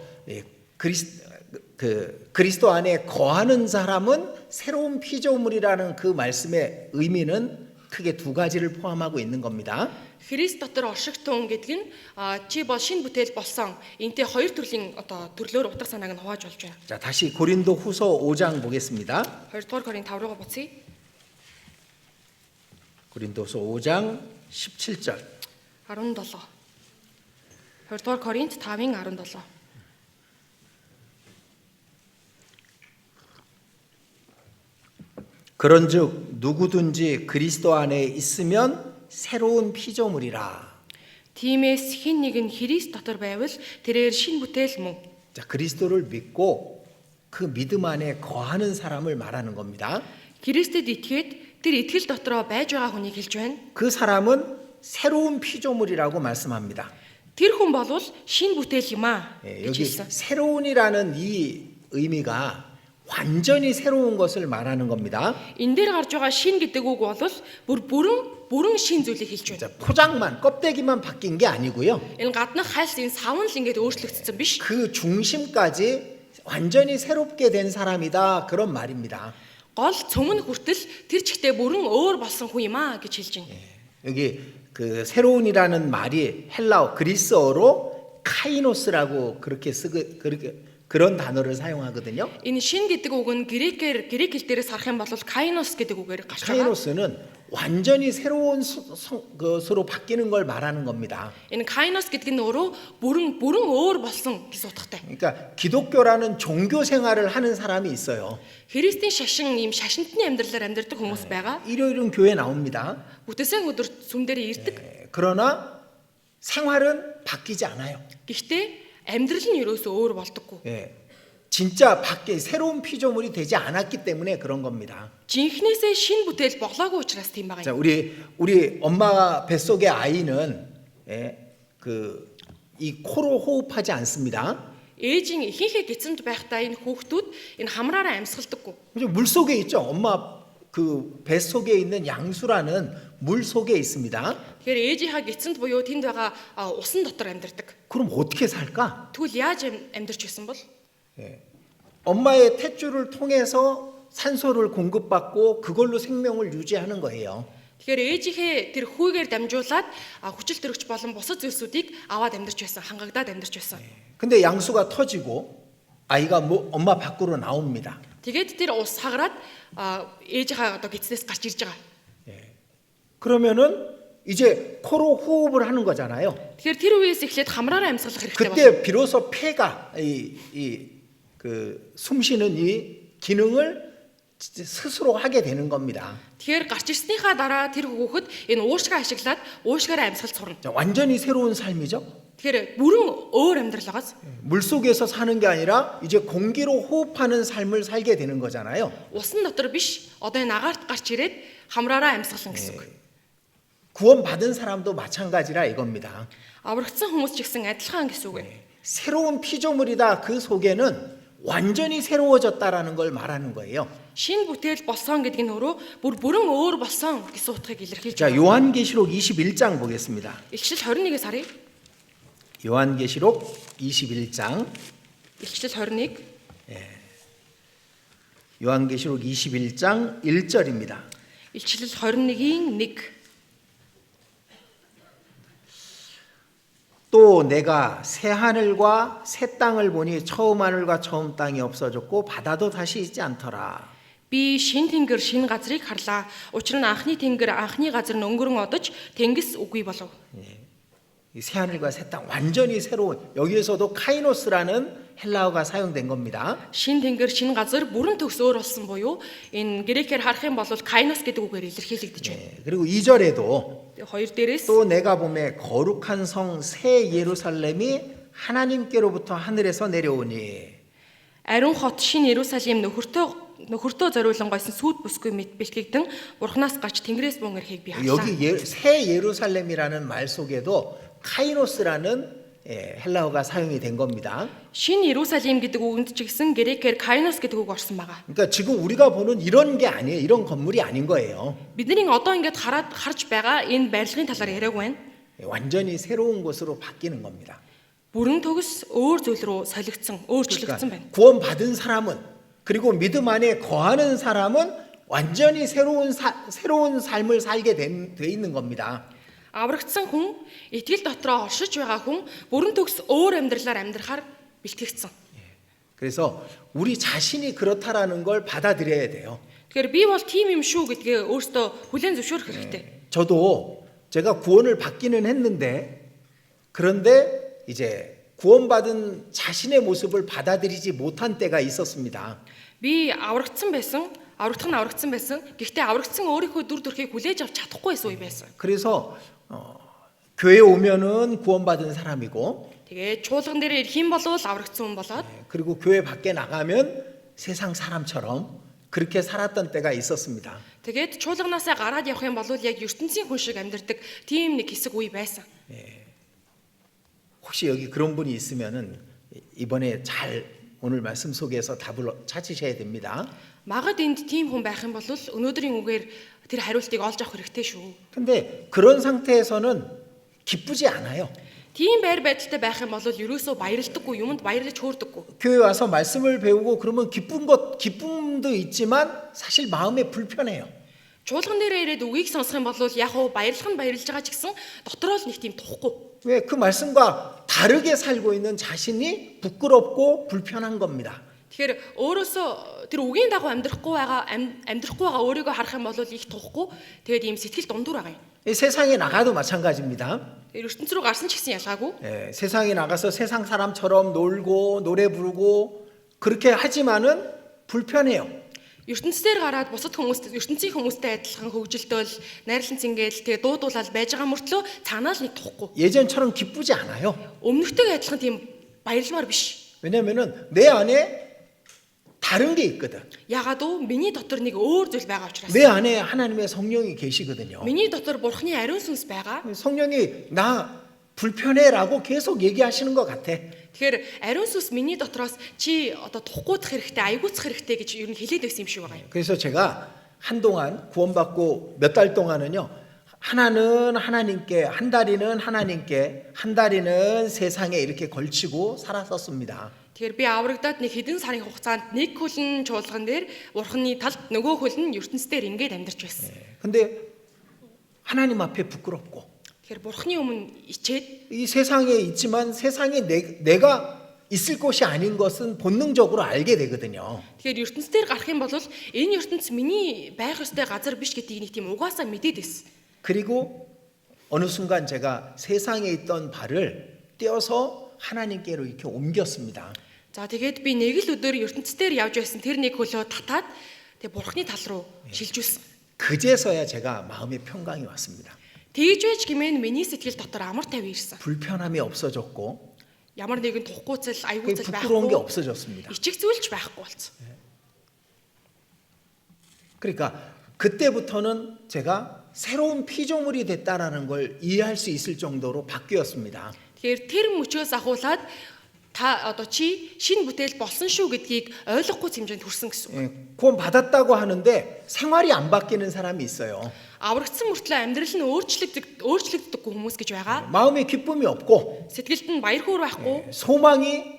그리스도 안에 거하는 사람은 새로운 피조물이라는 그 말씀의 의미는 크게 두 가지를 포함하고 있는 겁니다. Христ дотор оршигтун гэдэг нь чи бол шинэ бүтээл болсон. Энтэй хоёр төрлийн төрлөөр утга санааг нь хувааж болж байна. 자, 다시 고린도 후서 5장 보겠습니다. 2-р Коринт 5 руугаа буцъя. 고린도서 5장 17절. 17. 2-р Коринт 5-ын 17. 그런즉 누구든지 그리스도 안에 있으면 새로운 피조물이라. Тиймээс хэн нэг нь Христ дотор байвал тэрээр шинэ бүтээл мөн. 자, 그리스도를 믿고 그 믿음 안에 거하는 사람을 말하는 겁니다. Христэд итгээд тэр итгэл дотроо байж байгаа хүнийг хэлж байна. 그 사람은 새로운 피조물이라고 말씀합니다. Тэр хүн болвол шинэ бүтээл юм аа гэж 여기 хэлсэн. 새로운이라는 이 의미가 완전히 새로운 것을 말하는 겁니다. Энэ дээр гарч байгаа шинэ гэдэг үг бол бүрэн бүрэн шин зүйлийг хэлж байна. 자, 포장만 껍데기만 바뀐 게 아니고요. Энэ гаднах хальс энэ савн л ингээд өөрчлөгдсөн биш. 그 중심까지 완전히 새롭게 된 사람이다 그런 말입니다. Гол цөмн хүртэл тэр чигтээ бүрэн өөр болсон хүн юм аа гэж хэлж байна. 여기 그 새로운이라는 말이 헬라어 그리스어로 카이노스라고 그렇게 그런 단어를 사용하거든요. Энэ шин гэдэг үг нь грек хэл дээрээс харах юм бол кайнос гэдэг үгээр гарч байгаа. 카이노스는 완전히 새로운 것으로 바뀌는 걸 말하는 겁니다. Энэ кайнос гэдэг нь өөрөө бүрэн өөр болсон гэсэн утгатай. 그러니까 기독교라는 종교 생활을 하는 사람이 있어요. Христийн шашин ийм шашинтны амьдралаар амьдардаг хүмүүс байгаа. 일요일은 교회 나옵니다. Бүтээсэн өдөр сүм дээр ирдэг. 그러나 생활은 바뀌지 않아요. Гэхдээ амьдрал нь ерөөсөө өөр болдоггүй. 예, 진짜 밖에 새로운 피조물이 되지 않았기 때문에 그런 겁니다. Жинхнээсээ шин бүтээл боглоогүй учраас тийм байгаа 자, юм. 우리 엄마 뱃속의 아이는 이 코로 호흡하지 않습니다. Ээжийн ихийнхээ гидсэнд байхдаа энэ хүүхдүүд энэ хамраараа амьсгалдаггүй. 물 속에 있죠. 엄마 그 뱃속에 있는 양수라는 물 속에 있습니다. Тэгэхээр ээжийнхаа гидсэнд буюу тэнд байгаа усан дотор амьдардаг. 그럼 어떻게 살까? Тэгвэл яаж амьдарч байсан бол? 엄마의 탯줄을 통해서 산소를 공급받고 그걸로 생명을 유지하는 거예요. Тэгэхээр ээжийнхээ тэр хүүгээр дамжуулаад хүчил төрөгч болон бусад зүйлсүүдийг аваад амьдарч байсан, хангагдаад амьдарч байсан. 근데 양수가 터지고 아이가 엄마 밖으로 나옵니다. Тэгээд тэр ус хагараад ээжийнхээ одоо гидснээс гарч ирж байгаа. 그러면은 이제 코로 호흡을 하는 거잖아요. Тэгэхээр тэр үеэс эхлээд хамраараа амьсгалах хэрэгтэй болно. 그때 비로소 폐가 그 숨쉬는 이 기능을 스스로 하게 되는 겁니다. Тэгэхээр гарч ирснийхаа дараа тэр хүүхэд энэ уушгаа ашиглаад уушгаараа амьсгалж сурна. 완전히 새로운 삶이죠. Тэгэхээр бүрэн өөр амьдрал байгаас 물 속에서 사는 게 아니라 이제 공기로 호흡하는 삶을 살게 되는 거잖아요. усан дотор биш одоо энэ агаарт гарч ирээд хамраараа амьсгална гэсэн үг. 구원받은 사람도 마찬가지라 이겁니다. Аврагдсан хүмүүс ч гэсэн адилхан гэсэн үг. 새로운 피조물이다 그 속에는 완전히 새로워졌다라는 걸 말하는 거예요. Шин бүтээл болсон гэдэг нь өөрөө бүрэн өөр болсон гэсэн утгыг илэрхийлж 자, байна. 요한계시록 21장 보겠습니다. Илчил 21-ээс харъя. 요한계시록 21장. Илчил 21. 요한계시록 21장 1절입니다. Илчил 21-ийн 1. 또 내가 새 하늘과 새 땅을 보니 처음 하늘과 처음 땅이 없어졌고 바다도 다시 있지 않더라. Би шин тэнгэр шин газрыг харлаа. Учир нь анхны тэнгэр анхны газар нь өнгөрөн одож тэнгис үгүй болов. 이 새 하늘과 새 땅 완전히 새로운 여기에서도 카이노스라는 헬라어가 사용된 겁니다. Шин тэнгэр шин газар бүрэн төгс өөр болсон буюу энэ грекээр харах юм бол кайнос гэдэг үгээр илэрхийлэгдэж байна. 그리고 2절에도 Хоёр дээрээс 또 내가 보매 거룩한 성 새 예루살렘이 하나님께로부터 하늘에서 내려오니 ариун хот шин Иерусалим нөхөртөө зориулан гойсон сүд бүсгүй мэт бэлтгэгдэн бурхнаас гарч тэнгэрээс бун ирэхийг би харлаа. 여기 새 예루살렘이라는 말 속에도 카이노스라는 헬라어가 사용이 된 겁니다. Шин Иерусалим гэдэг үгэнд ч гэсэн грекээр кайнос гэдэг үг орсон байгаа. 그러니까 지금 우리가 보는 이런 게 아니에요. 이런 건물이 아닌 거예요. Бидний одоо ингээд харж байгаа энэ барилгын талаар яриаг байна. 완전히 새로운 곳으로 바뀌는 겁니다. Бүрэн төгс өөр зүйл рүү солигдсон, өөрчлөгдсөн байна. 구원받은 사람은 그리고 믿음 안에 거하는 사람은 완전히 새로운 삶을 살게 돼 있는 겁니다. Аврагдсан хүн, итгэл дотроо оршиж байгаа хүн бүрэн төгс өөр амьдралаар амьдрахаар бэлтгэгдсэн. 그래서 우리 자신이 그렇다라는 걸 받아들여야 돼요. Тэгэхээр би бол тийм юм шүү гэдгээ өөртөө хүлээн зөвшөөрөх хэрэгтэй. 저도 제가 구원을 받기는 했는데 그런데 이제 구원받은 자신의 모습을 받아들이지 못한 때가 있었습니다. Би аврагдсан байсан. Гэхдээ аврагдсан өөрийнхөө дүр төрхийг хүлээж авч чадахгүй байсан үе байсан. 그래서 교회 오면은 구원받은 사람이고 Тэгээ чуулган дээр ирэх юм бол аврагдсан хүн болоод 그리고 교회 밖에 나가면 세상 사람처럼 그렇게 살았던 때가 있었습니다. тэгээд чуулганаасаа гараад явах юм бол яг ертөнцийн хүн шиг амьдардаг тийм нэг хэсэг үе байсан. 혹시 여기 그런 분이 있으면은 이번에 잘 오늘 말씀 속에서 답을 찾으셔야 됩니다. Магад энд тийм хүн байх юм бол өнөөдрийн үгээр тэр хариултыг олж авах хэрэгтэй шүү. 근데 그런 상태에서는 기쁘지 않아요. Тийм байр байдалтай байх юм бол ерөөсөө баярлдаггүй, юмд баярлаж хөөрдөггүй. 교회 와서 말씀을 배우고 그러면 기쁨도 있지만 사실 마음에 불편해요. Чуулган дээр ирээд үгийг сонсох юм бол яг уу баярлах нь баярлж байгаа ч гэсэн дотроо л нэг тийм тухгүй. 왜 그 말씀과 다르게 살고 있는 자신이 부끄럽고 불편한 겁니다. Тэгэхээр өөрөөсөө тэр үгийн дагуу амьдрахгүй байгаа өөрийгөө харах юм бол их тухгүй. Тэгээд ийм сэтгэл дундуур байгаа юм. 이 세상에 나가도 마찬가지입니다. Тэр ертөнц рүү гарсан ч гэсэн ялгаагүй. 예, 세상에 나가서 세상 사람처럼 놀고 노래 부르고 그렇게 하지만은 불편해요. ертөнцээр гараад бусад ертөнцийн хүмүүстэй адилхан хөгжилтөөл, найрлан цингээл тэгээ дуудуулаад байж байгаа мөртлөө цаанаа л нэг тухгүй. 예전처럼 기쁘지 않아요. Өмнөхтэйг адилхан тийм баярлмаар биш. 왜냐면은 내 안에 다른 게 있거든. Ягаад уу миний дотор нэг өөр зүйл байгаа учраас. 내 안에 하나님의 성령이 계시거든요. Миний дотор Бурхны ариун сүнс байгаа. 성령이 나 불편해라고 계속 얘기하시는 것 같아. Тэгэхээр ариун сүнс миний дотроос чи одоо тухгуудах хэрэгтэй, аягуулцах хэрэгтэй гэж ер нь хэлээд байсан юм шиг байгаа юм. 그래서 제가 한동안 구원받고 몇 달 동안은요. 하나는 하나님께, 한 다리는 하나님께, 한 다리는 세상에 이렇게 걸치고 살았었습니다. Тэгэхээр би аврагдаад нэг хэдэн сарын хугацаанд нэг хөлн чуулган дээр Бурхны талд нөгөө хөлн ертөнцээр ингээд амьдарч байсан. 근데 하나님 앞에 부끄럽고 Тэгэхээр Бурхны өмнө ичээд 이 세상에 있지만 세상에 내가 있을 곳이 아닌 것은 본능적으로 알게 되거든요. тэгэхээр ертөнцээр гарах юм бол энэ ертөнц миний байх ёстой газар биш гэдгийг нэг тийм угаасаа мэдээд байсан. 그리고 어느 순간 제가 세상에 있던 발을 떼어서 하나님께로 이렇게 옮겼습니다. За тэгээд би нэг л өдөр ертөнцээр явж байсан тэр нэг хөлөө татаад тэгээ Бурхны тал руу шилжүүлсэн. 그제서야 제가 마음의 평강이 왔습니다. Тэгж байж гэмээн миний сэтгэл дотор амар тайван ирсэн. 불편함이 없어졌고 Ямар нэгэн тухгүйцэл, аюулцэл 부끄러운 게 байхгүй. 없어졌습니다. Ичих зүйлч байхгүй болсон. 그러니까 그때부터는 제가 새로운 피조물이 됐다라는 걸 이해할 수 있을 정도로 바뀌었습니다. Тэгэхээр тэр мөчөөс ахуулаад та одоо чи шинэ бүтээл болсон шүү гэдгийг ойлгохгүй хэмжээнд хүрсэн гэсэн. 예, 구원 받았다고 하는데 생활이 안 바뀌는 사람이 있어요. Аврагдсан мөртлөө амьдрал нь өөрчлөгддөггүй хүмүүс гэж байгаа. 마음에 기쁨이 없고 Сэтгэлд нь баяр хөөр байхгүй. 소망이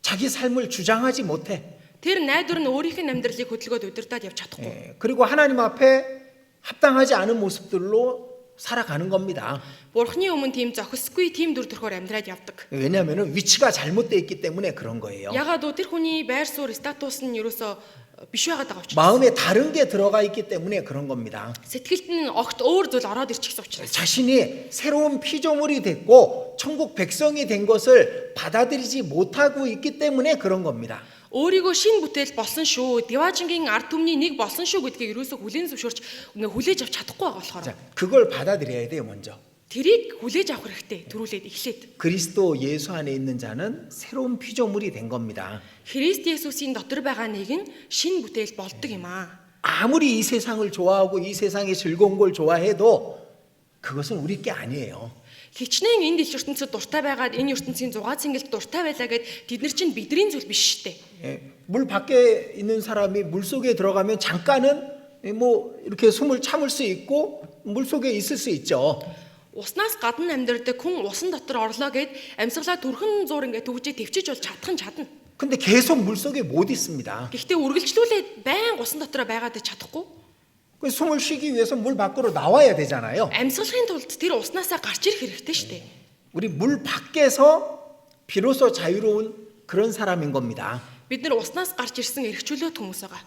자기 삶을 주장하지 못해. Тэр найдвар нь өөрийнх нь амьдралыг хөдөлгөөд удирдаад явж чадахгүй. 예, 그리고 하나님 앞에 합당하지 않은 모습들로 살아가는 겁니다. Бурхны өмнө тийм зохисгүй тийм дүр төрхөөр амьдраад явдаг. 왜냐하면 위치가 잘못되어 있기 때문에 그런 거예요. Ягаад уу тэр хүний байр суурь статус нь ерөөсөө биш байгаад байгаа учраас. 마음에 다른 게 들어가 있기 때문에 그런 겁니다. Сэтгэлд нь огт өөр зүйл ороод ирчихсэн учраас. 자신이 새로운 피조물이 됐고 천국 백성이 된 것을 받아들이지 못하고 있기 때문에 그런 겁니다. Өөрийгөө шин бүтээл болсон шүү. Диваажингийн ард түмний нэг болсон шүү гэдгийг ерөөсөө хүлээн зөвшөөрч ингээ хүлээж авч чадахгүй байгаа болохоор. 자, 그걸 받아들여야 돼요, 먼저. Тэрийг хүлээж авах хэрэгтэй. Төрүүлээд эхлээд. 그리스도 예수 안에 있는 자는 새로운 피조물이 된 겁니다. Христ Есүсийн дотор байгаа нэг нь шин бүтээл болдог юм аа. 아무리 이 세상을 좋아하고 이 세상의 즐거운 걸 좋아해도 그것은 우리 게 아니에요. Хичнээн энд ил ертөнцид дуртай байгаад энэ ертөнцийн зугаа цэнгэлд дуртай байлаа гэд тэд нар чинь бидний зүйл биш шүү дээ. 예, 물 밖에 있는 사람이 물 속에 들어가면 잠깐은 뭐 이렇게 숨을 참을 수 있고 물 속에 있을 수 있죠. Уснаас гадна амьдардаг хүн усан дотор орлоо гэд амьсгалаа түрхэн зур ингээ төгжээ төвчж бол чадна. 근데 계속 물 속에 못 있습니다. Гэхдээ үргэлжлүүлээд байн усан дотор байгаад чадахгүй. 그 숨을 쉬기 위해서 물 밖으로 나와야 되잖아요. Амьсгалахын тулд тэр уснаасаа гарч ирэх хэрэгтэй шүү дээ. 우리 물 밖에서 비로소 자유로운 그런 사람인 겁니다. Бид нар уснаас гарч ирсэн эрхчлөөт хүмүүс байгаа.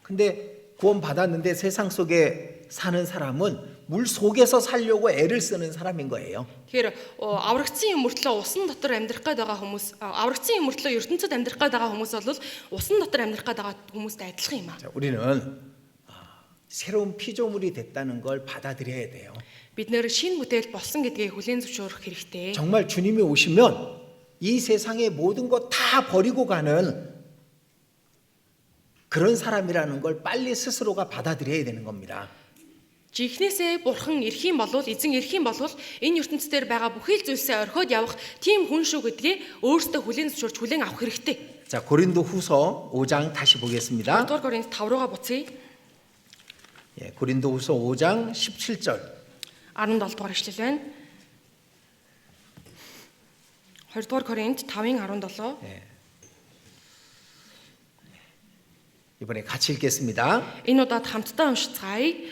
근데 구원 받았는데 세상 속에 사는 사람은 물 속에서 살려고 애를 쓰는 사람인 거예요. Тэгэхээр аврагдсан юм мөртлөө усан дотор амьдрах гээд байгаа хүмүүс, аврагдсан юм мөртлөө ертөнцид амьдрах гээд байгаа хүмүүс бол усан дотор амьдрах гээд байгаа хүмүүстэй адилхан юм аа. 자, 우리는 새로운 피조물이 됐다는 걸 받아들여야 돼요. Бид нэр шин бүтээл болсон гэдгийг хүлээн зөвшөөрөх хэрэгтэй. 정말 주님이 오시면 이 세상의 모든 것 다 버리고 가는 그런 사람이라는 걸 빨리 스스로가 받아들여야 되는 겁니다. Жинхнээсээ бурхан ирэх юм бол эзэн ирэх юм бол энэ ертөнцийн дээр байгаа бүхэл зүйлсээ орхиод явах тийм хүн шүү гэдгээ өөртөө хүлээн зөвшөөрч хүлээн авах хэрэгтэй. 자, 고린도후서 5장 다시 보겠습니다. 2 Коринт 5 руугаа буцъя. 예, 고린도후서 5장 17절. 17 дугаар ишлэл байна. 2 Коринт 5-ын 17. 이번에 같이 읽겠습니다. Энэ удаад хамтдаа уншицгаая.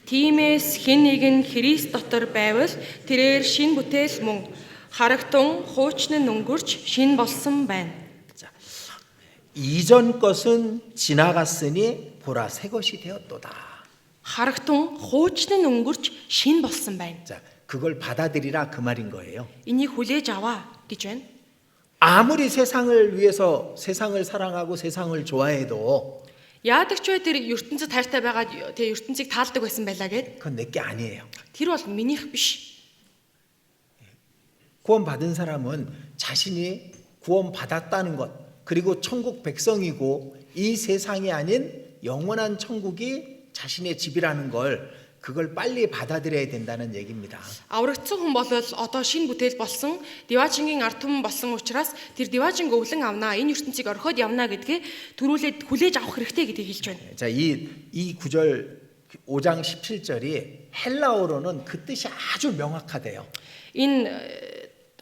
Тиймээс хэн нэгэн Христ дотор байвал тэрээр шин бүтээл мөн харагтун хуучны нь өнгөрч шин болсон байна. 자, 이전 것은 지나갔으니 보라 새 것이 되었도다. Харагтун хуучны нь өнгөрч шин болсон байна. 자, 그걸 받아들이라 그 말인 거예요. Энийг хүлээж аваа гэж байна. 아무리 세상을 위해서 세상을 사랑하고 세상을 좋아해도 Яадаг ч бай тэр ертөнцид хайртай байгаа тэр ертөнцийг таалдаг байсан байлаа гэд. 그건 내게 아니에요. Тэр бол минийх биш. 구원받은 사람은 자신이 구원받았다는 것, 그리고 천국 백성이고 이 세상이 아닌 영원한 천국이 자신의 집이라는 걸 그걸 빨리 받아들여야 된다는 얘기입니다. Аврагдсан хүн бол одоо шинэ бүтээл болсон, Диваажингийн ард түмэн болсон учраас тэр Диваажинг өвлөн авнаа, энэ ертөнцийг орхиод явна гэдгээ төрүүлээд хүлээж авах хэрэгтэй гэдгийг хэлж байна. 자, 이 구절 5장 17절이 헬라어로는 그 뜻이 아주 명확하대요. Энэ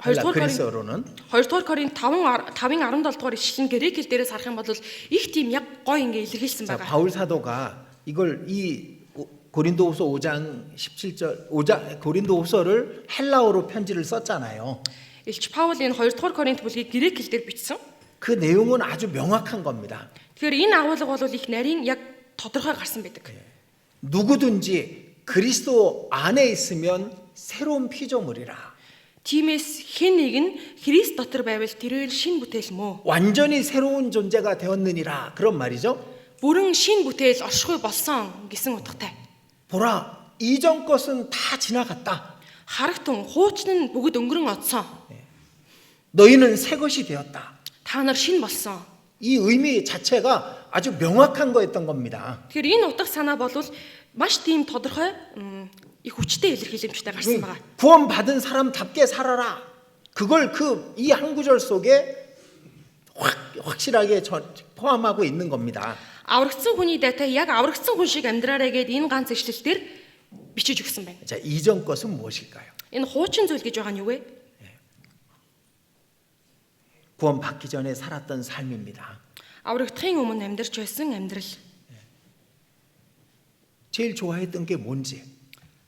2 дугаар 그리스어로는 2 дугаар Коринт 5-ын 17 дугаар ишлэн грек хэл дээрээс харах юм бол их тийм яг гой ингээ илэрхийлсэн 자, байгаа. 바울 사도가 이걸 이 고린도후서 5장 17절 고린도후서를 헬라어로 편지를 썼잖아요. Илч Паул энэ 2 дугаар Коринт бүлгийг грек хэл дээр бичсэн. 그 내용은 아주 명확한 겁니다. Тэгэхээр энэ агуулга бол их нарийн яг тодорхой гарсан байдаг. 누구든지 그리스도 안에 있으면 새로운 피조물이라. Тиймээс хэн нэг нь Христ дотор байвал тэрээр шин бүтээл мөө. 완전히 새로운 존재가 되었느니라. 그런 말이죠. Бүрэн шин бүтээл оршихуй болсон гэсэн утгатай. 보라, 이전 것은 다 지나갔다. Харагтун хуучны нь бүгд өнгөрөн одсон. 너희는 새 것이 되었다. Та нар шин болсон. 이 의미 자체가 아주 명확한 거였던 겁니다. Тэгэхээр энэ утга санаа бол маш тийм тодорхой их хүчтэй илэрхийлэмжтэй гарсан байгаа. 구원받은 사람답게 살아라. 그걸 이 한 구절 속에 확실하게 포함하고 있는 겁니다. Аврагдсан хүний дайтай яг аврагдсан хүн шиг амьдраарай гэд энэ ганц ишлэлээр бичиж өгсөн байна. 자, 이전 것은 무엇일까요? Энэ хуучин зүйл гэж байгаа нь юу вэ? 구원받기 전에 살았던 삶입니다. Аврагдахын өмнө амьдарч байсан амьдрал. 제일 좋아했던 게 뭔지,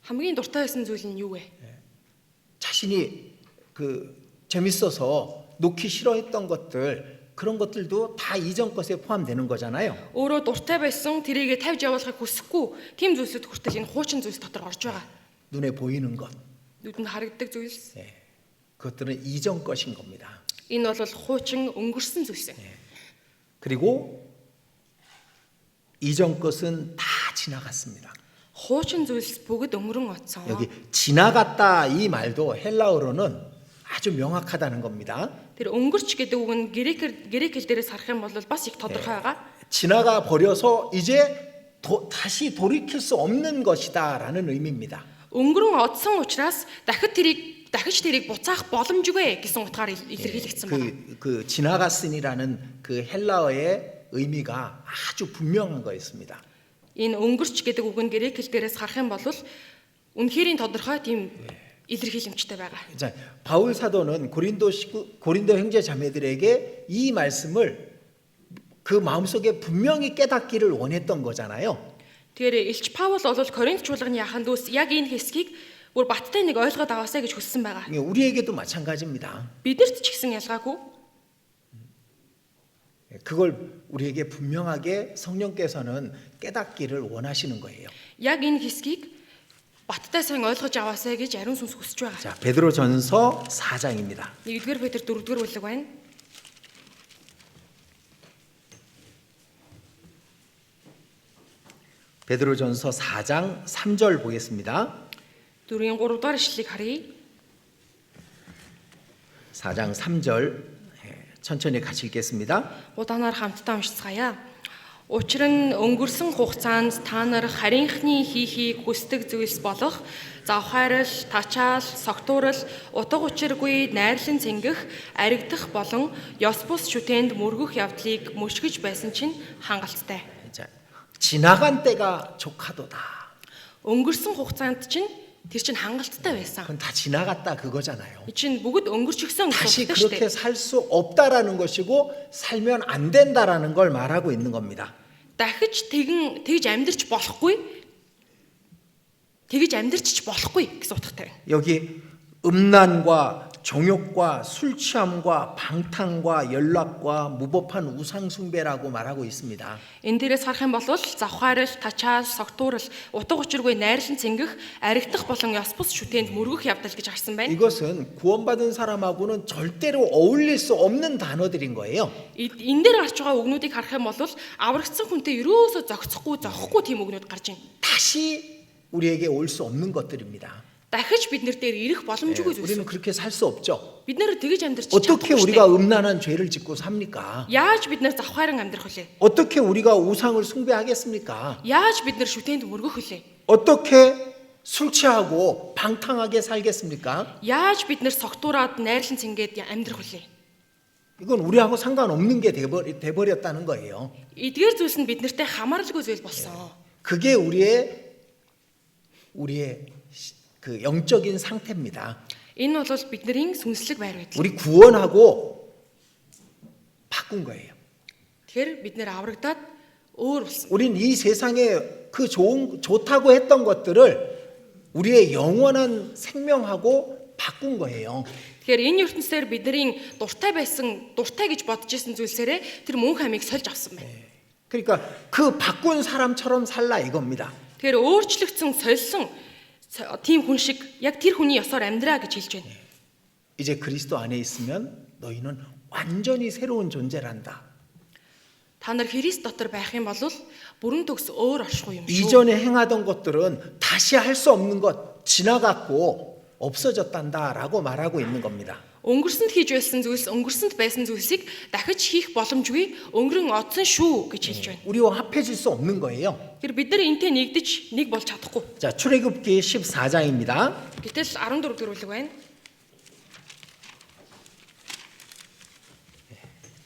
Хамгийн дуртай байсан зүйл нь юу вэ? 자신이 재밌어서 놓기 싫어했던 것들, 그런 것들도 다 이전 것에 포함되는 거잖아요. Өөрөө дуртай байсан тэрийгэ тавьж явуулахыг хүсэхгүй тийм зүйлсүүд хүртэл энэ хуучин зүйлс дотор орж байгаа. 눈에 보이는 것, Нүдэнд харагддаг зүйлс. 그것들은 이전 것인 겁니다. Энэ бол хуучин өнгөрсөн зүйлс. 그리고 이전 것은 다 지나갔습니다. Хуучин зүйлс бүгд өнгөрөн оцсон. 여기 지나갔다 이 말도 헬라어로는 아주 명확하다는 겁니다. Тэр өнгөрч гэдэг үг нь грек хэл дээрээс харах юм бол бас их тодорхой байгаа. 지나가 버려서 이제 다시 돌이킬 수 없는 것이다라는 의미입니다. Өнгөрөн одсон учраас дахиж тэрийг буцаах боломжгүй гэсэн утгаар илэрхийлэгдсэн байна. 그 지나갔으니라는 그 헬라어의 의미가 아주 분명한 거였습니다. Энэ өнгөрч гэдэг үг нь грек хэл дээрээс харах юм бол үнэхэрийн тодорхой тийм илэрхийлэмжтэй байгаа. 자, 바울 사도는 고린도 형제 자매들에게 이 말씀을 그 마음속에 분명히 깨닫기를 원했던 거잖아요. Тэгэхээр Илч Паул бол Коринт чуулганы яхан дүүс яг энэ хэсгийг бүр баттай нэг ойлгоод аваасаа гэж хүссэн байгаа. 우리에게도 마찬가지입니다. Бидэрт ч гэсэн ялгаагүй. 그걸 우리에게 분명하게 성령께서는 깨닫기를 원하시는 거예요. Яг энэ хэсгийг баттай сайн ойлгож аваасаа гэж ариун сүнс хүсэж байгаа. 자, 베드로전서 4장입니다. 1-р Петр 4-р бүлэг байна. 베드로전서 4장 3절 보겠습니다. 4-ийн 3-р ишлэлийг харъя. 4장 3절 천천히 같이 읽겠습니다. Удаанаар хамтдаа уншицгаая. Учир нь өнгөрсөн хугацаанд та нар харийнхны хийхийг хүсдэг зүйлс болох завхаарал, тачаал, согтуурал, утга учиргүй найрлан цэнгэх, аригдах болон ёс бус шүтээнд мөргөх явдлыг мөшгөж байсан чинь хангалттай. 자, 지나간 때가 족하도다. Өнгөрсөн хугацаанд чинь тэр чинь хангалттай байсан. 그건 다 지나갔다 그거잖아요. 이 чинь бүгд өнгөрчихсөн 다시 гэсэн үг шүү 그렇게 дээ. 살 수 없다라는 것이고 살면 안 된다라는 걸 말하고 있는 겁니다. Дахиж тэгж амьдрч болохгүй. Тэгж амьдрч болохгүй гэсэн утгатай. 여기 음란과 정욕과 술 취함과 방탕과 연락과 무법한 우상 숭배라고 말하고 있습니다. Энэ дээрээс харах юм бол завхаарал, тачаал, согтуурал, утга учиргүй найрлан цэнгэх, аригдах болон ёс бус шүтээнд мөргөх явдал гэж гарсан байна. 이것은 구원받은 사람하고는 절대로 어울릴 수 없는 단어들인 거예요. Энэ дээр гарч байгаа үгнүүдийг харах юм бол аврагдсан хүнтэй ерөөсөө зохихгүй тийм үгнүүд гарч байна. 다시 우리에게 올 수 없는 것들입니다. Дахиж бид нар дээр ирэх боломжгүй зүйлс. 우리는 그렇게 살 수 없죠. Бид нэр тэгж амьдрч 어떻게 чадахгүй шүү 우리가 дээ. 음란한 죄를 짓고 삽니까? Яаж бид нар завхааран амьдрах вүлээ? 어떻게 우리가 우상을 숭배하겠습니까? Яаж бид нар шүтээнд мөргөх вүлээ? 어떻게 술 취하고 방탕하게 살겠습니까? Яаж бид нар согтуураад найрлан цэнгээд амьдрах вүлээ? 이건 우리하고 상관없는 게 돼버렸다는 거예요. Эдгээр зүйлс нь бид нартэй хамааралгүй зүйл болсон. 그게 우리의 그 영적인 상태입니다. Энэ бол бидний сүнслэг байр байдал. 우리 구원하고 바꾼 거예요. Тэгэхээр бид нэр аврагдаад өөр болсон. 우린 이 세상에 그 좋다고 했던 것들을 우리의 영원한 생명하고 바꾼 거예요. Тэгэхээр энэ ертөнцээр бидний дуртай гэж бодож исэн зүйлсээрээ тэр мөнх амийг сольж авсан байна. 그러니까 그 바꾼 사람처럼 살라 이겁니다. Тэгэхээр өөрчлөгдсөн сольсон тийм хүн шиг яг тэр хүний ёсоор амьдраа гэж хэлж байна. 이제 그리스도 안에 있으면 너희는 완전히 새로운 존재란다. Та нар Христ дотор байх юм бол бүрэн төгс өөр оршихуй юм шүү. 이전에 행하던 것들은 다시 할 수 없는 것 지나갔고 없어졌단다라고 말하고 있는 겁니다. Өнгөрсөнд хийж байсан зүйлс, өнгөрсөнд байсан зүйлсийг дахиж хийх боломжгүй өнгөрөн одсон шүү гэж хэлж байна. 우리와 합해질 수 없는 거예요. Тэр бид нар энтэй нэгдэж нэг болж чадахгүй. 자, 출애굽기 14장입니다. Гэтэл 14 дэх бүлэг байна.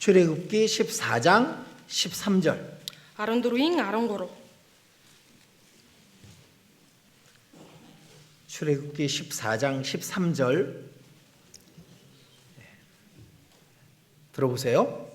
출애굽기 14장 13절. 14-ийн 13. 출애굽기 14장 13절. 들어보세요.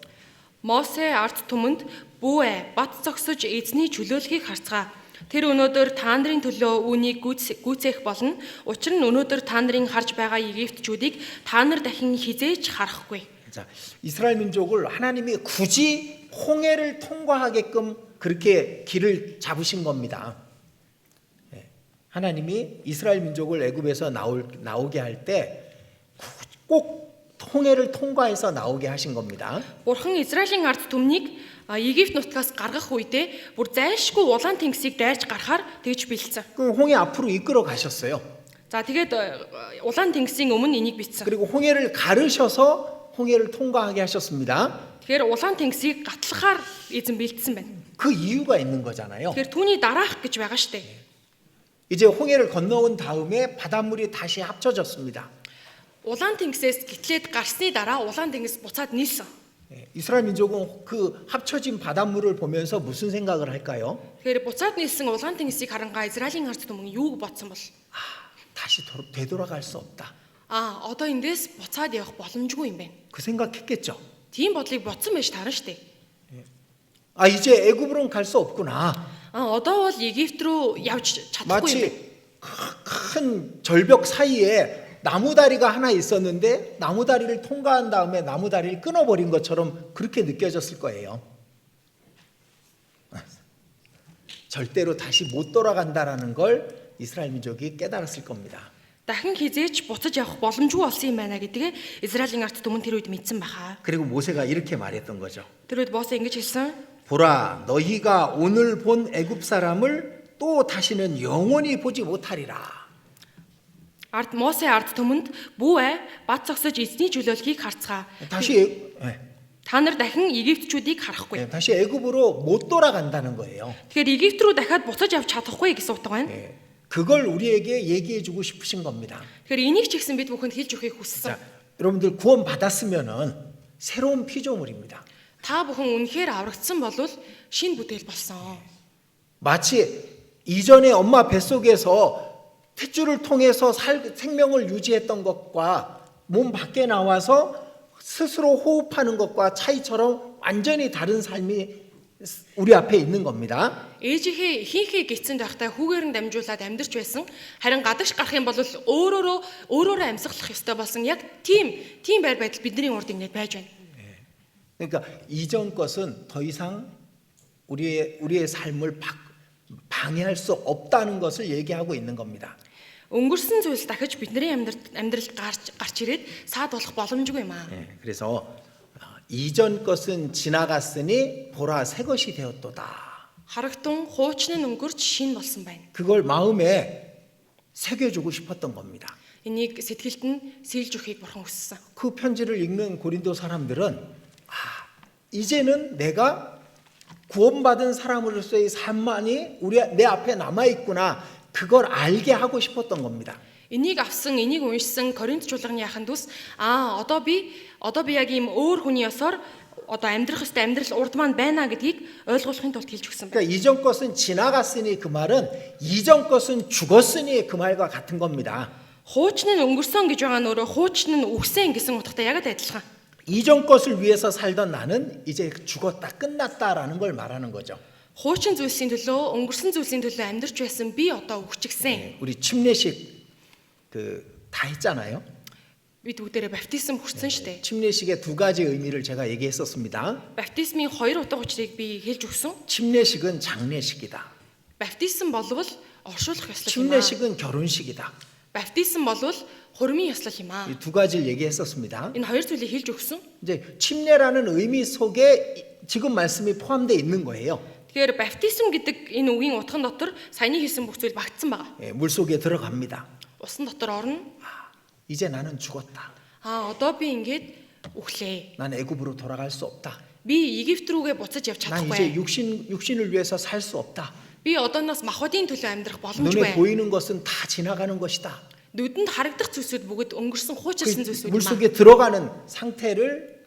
Мосе ард түмэнд бүү бат зогсож эзний чөлөөлөхийг харцгаа. Тэр өнөөдөр та нарын төлөө үүнийг гүйцээх болно. Учир нь өнөөдөр та нарын харж байгаа Египтчүүдийг та нар дахин хизээж харахгүй. 자, 이스라엘 민족을 하나님이 굳이 홍해를 통과하게끔 그렇게 길을 잡으신 겁니다. 하나님이 이스라엘 민족을 애굽에서 나오게 할 때 꼭 홍해를 통과해서 나오게 하신 겁니다. Бурхан Израилийн ард түмнийг Египт нутгаас гаргах үедээ бүр зайлшгүй улаан тэнгисийг дайрч гарахаар тэгж бэлдсэн. 그 홍해 앞으로 이끌어 가셨어요. За тэгээд улаан тэнгисийн өмнө энийг бичсэн. 그리고 홍해를 가르셔서 홍해를 통과하게 하셨습니다. Тэгэхээр улаан тэнгисийг гатлахаар эзэн бэлдсэн байна. 그 이유가 있는 거잖아요. Тэгэхээр түүний дараах гэж байгаа штэ. 이제 홍해를 건너온 다음에 바닷물이 다시 합쳐졌습니다. Улаан тэнгисээс гитлээд гарсны дараа улаан тэнгис буцаад нийлсэн. 이스라엘 민족은 그 합쳐진 바닷물을 보면서 무슨 생각을 할까요? Тэгэхээр буцаад нийлсэн улаан тэнгисийг харангаа Израилийн ард түмэн юуг бодсон бол 다시 되돌아갈 수 없다. одоо эндээс буцаад явах боломжгүй юм байна. 그 생각했겠죠. Тийм бодлыг бодсон байж таарна штэ. 이제 애굽으로는 갈 수 없구나. Одоо бол Египт рүү явж чадахгүй юм байна. 마치 큰 절벽 사이에 나무다리가 하나 있었는데 나무다리를 통과한 다음에 나무다리를 끊어버린 것처럼 그렇게 느껴졌을 거예요. 절대로 다시 못 돌아간다라는 걸 이스라엘 민족이 깨달았을 겁니다. Дахин хизээч буцаж явах боломжгүй болсон юм байна гэдгээ Израилийн ард түмэн тэр үед мэдсэн баха. 그리고 모세가 이렇게 말했던 거죠. Тэр үед Мосе ингэж хэлсэн. 보라, 너희가 오늘 본 애굽 사람을 또 다시는 영원히 보지 못하리라. Мосе ард түмэнд бүү бат зогсож эзний чөлөөлөхийг харцгаа. 다시 Та нар дахин Египтчүүдийг харахгүй. 예, 다시 애굽으로 못 돌아간다는 거예요. Тэгэхээр Египт рүү дахиад буцаж явж чадахгүй гэсэн утга байна. 예, 그걸 우리에게 얘기해주고 싶으신 겁니다. Тэгэхээр энийг ч гэсэн бид бүхэнд хэлж өгөхийг хүссэн. 자, 여러분들 구원 받았으면은 새로운 피조물입니다. Та бүхэн үнэхээр аврагдсан болвол шинэ бүтээл болсон. 마치 이전에 엄마 뱃속에서 탯줄을 통해서 생명을 유지했던 것과 몸 밖에 나와서 스스로 호흡하는 것과 차이처럼 완전히 다른 삶이 우리 앞에 있는 겁니다. Ээжийнхээ ихийнхээ гисцэн байхдаа хүүгээр нь дамжуулаад амьдарч байсан. Харин гадагш гарах юм бол өөрөөрөө амьсгалах ёстой болсон. Яг тийм байр байдал бидний урд ингээд байж байна. 그러니까 이전 것은 더 이상 우리의 삶을 방해할 수 없다는 것을 얘기하고 있는 겁니다. Өнгөрсөн зүйлс дахиж бидний амьдралд гарч ирээд саад болох боломжгүй юм аа. 예, 그래서 이전 것은 지나갔으니 보라 새 것이 되었도다. Харагтун хуучны нь өнгөрч шин болсон байна. 그걸 마음에 새겨주고 싶었던 겁니다. Энийг сэтгэлд нь сэлж өгөхийг бурхан хүссэн. 그 편지를 읽는 고린도 사람들은 이제는 내가 구원받은 사람으로서의 삶만이 내 앞에 남아 있구나. 그걸 알게 하고 싶었던 겁니다. Энийг авсан, энийг уншсан Коринт чуулганы яхан дүүс одоо би яг ийм өөр хүний ёсоор одоо амьдрах ёстой амьдрал урд маань байна гэдгийг ойлгуулахын тулд хэлж өгсөн байна. 그러니까 이전 것은 지나갔으니 그 말은 이전 것은 죽었으니 그 말과 같은 겁니다. Хуучны нь өнгөрсөн гэж байгаа нь өөрөө хуучны нь үхсэн гэсэн утгатай яг адилхан. 이전 것을 위해서 살던 나는 이제 죽었다 끝났다라는 걸 말하는 거죠. Хуучин зүйлсийн төлөө, өнгөрсөн зүйлсийн төлөө амьдрч байсан би одоо үхчихсэн. 우리 침례식 다 했잖아요. Бид бүгдээрээ баптизм хүрсэн шүү дээ. 침례식의 두 가지 의미를 제가 얘기했었습니다. Баптизмын хоёр утга учирыг би хэлж өгсөн. 침례식은 장례식이다. Баптизм болвол оршуулах ёслол юм аа. 침례식은 결혼식이다. Баптизм болвол хурмын ёслол юм аа. 이 두 가지를 얘기했었습니다. Энэ хоёр зүйлийг хэлж өгсөн. 이제 침례라는 의미 속에 지금 말씀이 포함되어 있는 거예요. Тэгэхээр баптизм гэдэг энэ үгийн утган дотор саяны хэлсэн бүх зүйл багтсан байгаа. 예, 물 속에 들어갑니다. Усан дотор орно. 이제 나는 죽었다. Одоо би ингээд үхлээ. 난 애굽으로 돌아갈 수 없다. Би Египт рүүгээ буцаж явж 난 이제 чадахгүй. 육신을 위해서 살 수 없다. Би одооноос махбодын төлөө амьдрах 눈에 боломжгүй. 보이는 것은 다 지나가는 것이다. Нүдэнд харагдах зүйлсүүд бүгд өнгөрсөн хуучилсан зүйлсүүд 물 юм аа. 속에 들어가는 상태를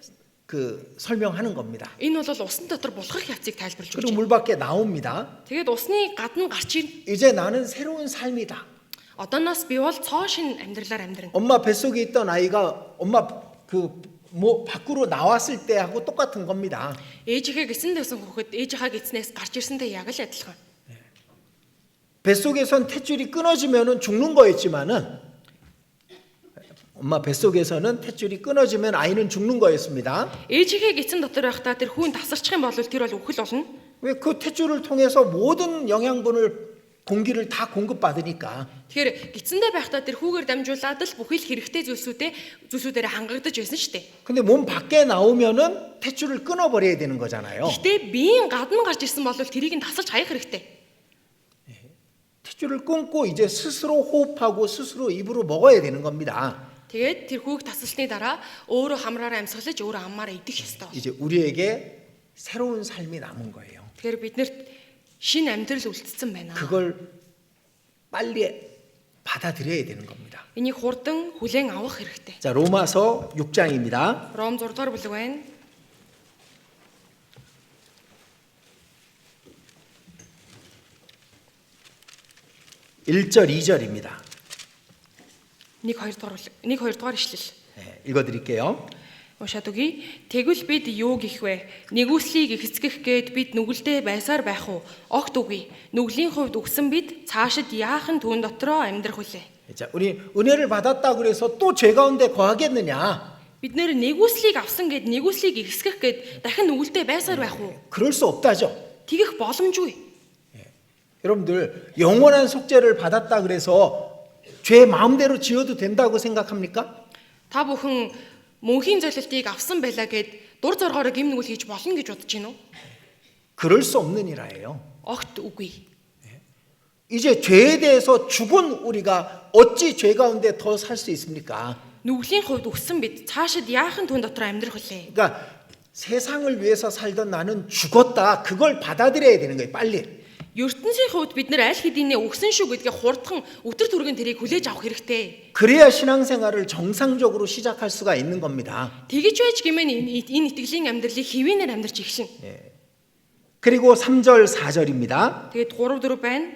설명하는 겁니다. Энэ бол усан дотор булхах явцыг тайлбарлаж 그리고 өгч 물 밖에 나옵니다. байна. Тэгээд усны гадна гарч ийн. 이제 나는 새로운 삶이다. Одооноос би бол цоо шин амьдралаар амьдрна. 엄마 뱃속에 있던 아이가 엄마 밖으로 나왔을 때하고 똑같은 겁니다. Ээжийнхээ гисэн дэсэн хүүхэд ээжийнхээ гиснээс гарч ирсэнтэй яг л адилхан. 뱃속에선 탯줄이 끊어지면은 죽는 거였지만은 엄마 뱃속에서는 탯줄이 끊어지면 아이는 죽는 거였습니다. Ээжийнхээ гисэн дотор байхдаа тэр хүүн тасарчих юм бол тэр бол үхэл болно. 왜 그 탯줄을 통해서 모든 영양분을 공기를 다 공급받으니까. Тэгэхээр гисэндээ байхдаа тэр хүүгээр дамжуулаад л бүхий л хэрэгтэй зүйлсүүдээр хангагдаж байсан шүү дээ. 근데 몸 밖에 나오면은 탯줄을 끊어버려야 되는 거잖아요. Гэхдээ биеийн гадна гарч ирсэн бол тэрийг нь тасалж хаях хэрэгтэй. 탯줄을 끊고 이제 스스로 호흡하고 스스로 입으로 먹어야 되는 겁니다. Тэгээд тэр хүүг тасалсны дараа өөрөө хамраараа амьсгалж өөрөө аммаараа идэх ёстой. 이제 우리에게 새로운 삶이 남은 거예요. Тэгэхээр биднэрт шинэ амьдрал үлдсэн байна. 그걸 빨리 받아들여야 되는 겁니다. Энийг хурдан хүлээн авах хэрэгтэй. 자, 로마서 6장입니다. Ром 6 дугаар бүлэг байна. 1절 2절입니다. 1 2 дугаар ишлэл. 읽어드릴게요. Уншаад өгье. Тэгвэл бид юу гэх вэ? Нэгүслийг эхэцгэх гээд бид нүгэлдээ байсаар байх уу? Огт үгүй. Нүглийн хувьд үгсэн бид цаашид яахан түүн дотроо амьдрах үлээ. 자, 우리 은혜를 받았다 그래서 또 죄 가운데 거하겠느냐? Бид нэр нэгүслийг авсан гээд нэгүслийг эхэсгэх гээд дахин нүгэлдээ байсаар байх уу? 그럴 수 없다죠. Тэгэх боломжгүй. 여러분들 영원한 속죄를 받았다 그래서 죄 마음대로 지어도 된다고 생각합니까? Та бүхэн мөнхийн золилтыг авсан байлаа гээд дур зоргоороо гим нүгэл хийж болно гэж бодож байна уу? 그럴 수 없는 일이에요. Огт үгүй. 이제 죄에 대해서 죽은 우리가 어찌 죄 가운데 더 살 수 있습니까? Нүглийн хувьд өгсөн бид цаашид яахан түн дотор амьдрах үлээ. 그러니까 세상을 위해서 살던 나는 죽었다. 그걸 받아들여야 되는 거예요. 빨리. ертөнцийн хувьд бид нар аль хэдийнэ өгсөн шүү гэдгээ хурдхан өдөр түргэн тэрийг хүлээж авах хэрэгтэй. 그래야 신앙생활을 정상적으로 시작할 수가 있는 겁니다. Тэгэж байж гэмээр энэ итгэлийн амьдралыг хэвийнээр амьдарч ихшин. 그리고 3절 4절입니다. Тэгээд 3 4 байна.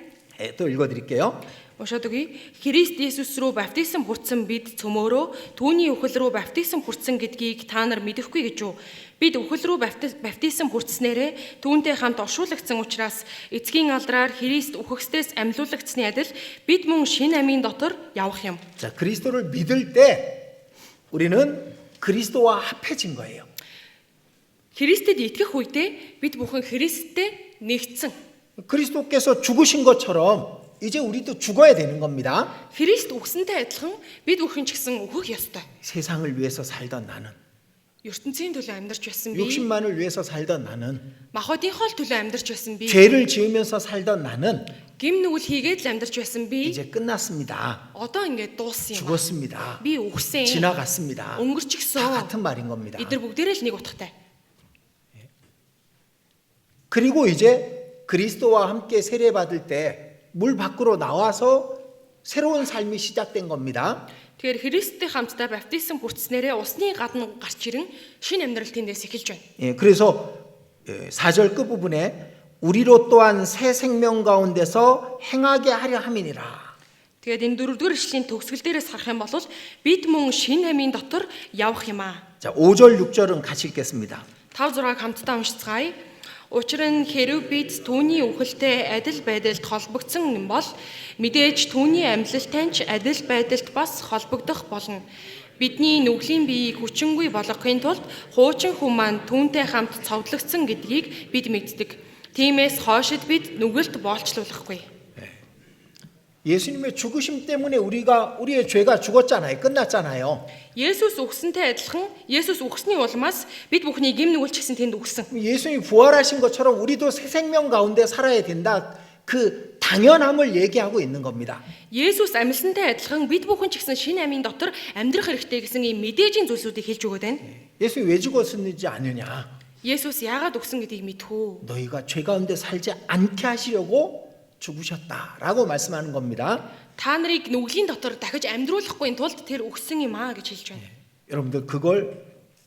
또 읽어드릴게요. Уншаад өгье. Христ Есүс рүү баптизм хүртсэн бид цөмөөрөө түүний үхэл рүү баптизм хүртсэн гэдгийг та нар мэдэхгүй гэж юу? Бид үхэл рүү баптизм хүртснээрээ түүнтэй хамт оршуулгдсан учраас эцгийн алдраар Христ үхэгсдээс амьлуулагдсны адил бид мөн шинэ амийн дотор явах юм. 자, 그리스도를 믿을 때 우리는 그리스도와 합해진 거예요. Христэд итгэх үедээ бид бүхэн Христтэй нэгдсэн. 그리스도께서 죽으신 것처럼 이제 우리도 죽어야 되는 겁니다. Христ үхсэнтэй адилхан бид бүхэн ч гэсэн үхэх ёстой. 세상을 위해서 살던 나는, ертөнцийн төлөө амьдарч байсан би, 육신만을 위해서 살던 나는, махбодынхоо төлөө амьдарч байсан би, 죄를 지으면서 살던 나는 гим нүгэл хийгээд л амьдарч байсан би 이제 끝났습니다. одоо ингээд дууссан юм. 죽었습니다. Би үхсэн. 지나갔습니다. 다 өнгөрчихсөн. 같은 말인 겁니다. Эдгээр бүгдээрээ л нэг утгатай. 그리고 이제 그리스도와 함께 세례받을 때 물 밖으로 나와서 새로운 삶이 시작된 겁니다. Тэгэхээр Христтэй хамтдаа баптизм хүртснээрээ усны гадна гарч ирэн шинэ амьдрал тэндээс эхэлж байна. 예, 그래서 4절 끝부분에 우리로 또한 새 생명 가운데서 행하게 하려 함이니라. Тэгээд энэ 4-р эшлэлийн төгсгөл дээрээс харах юм бол бид мөн шинэ амийн дотор явах юм аа. 자, 5절 6절은 같이 읽겠습니다. 5 6-аг хамтдаа уншицгаая. Учир нь хэрэв бид түүний үхэлтэй адил байдалд холбогдсон юм бол мэдээж түүний амьлалтай ч адил байдалд бас холбогдох болно. Бидний нүглийн биеийг хүчингүй болгохын тулд хуучин хүн маань түүнтэй хамт цовдлогдсон гэдгийг бид мэддэг. Тиймээс хойшид бид нүгэлт боолчлуулахгүй. 예수님의 죽으심 때문에 우리의 죄가 죽었잖아요. 끝났잖아요. Есүс үхсэнтэй адилхан Есүс үхсний улмаас бид бүхний гим нүгэл ч гэсэн тэнд үхсэн. 예수님이 부활하신 것처럼 우리도 새 생명 가운데 살아야 된다. 그 당연함을 얘기하고 있는 겁니다. Есүс амьсантай адилхан бид бүхэн ч гэсэн шинэ амийн дотор амьдрах хэрэгтэй гэсэн ийм мэдээжийн зүйлсүүдийг хэлж өгöd байна. 예수님이 왜 죽었는지 아느냐? Есүс яагаад үхсэн гэдгийг мэдхүү. 너희가 죄 가운데 살지 않게 하시려고 죽으셨다라고 말씀하는 겁니다. Та нарыг нүглийн дотор дахиж амьдруулахгүй тулд тэр үхсэн юм аа гэж хэлж байна. 여러분들 그걸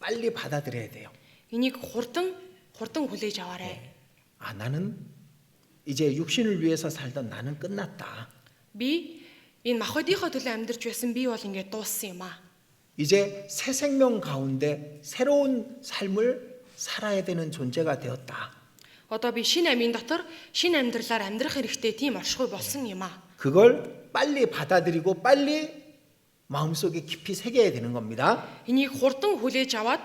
빨리 받아들여야 돼요. Энийг хурдан хүлээж аваарай. 아, 나는 이제 육신을 위해서 살던 나는 끝났다. Би энэ махбодынхоо төлөө амьдарч байсан би бол ингээд дууссан юм аа. 이제 새 생명 가운데 새로운 삶을 살아야 되는 존재가 되었다. Одоо би шинэ амийн дотор шинэ амьдралаар амьдрах хэрэгтэй тийм оршихуй болсон юм аа. 그걸 빨리 받아들이고 빨리 마음속에 깊이 새겨야 되는 겁니다. Энийг хурдан хүлээж аваад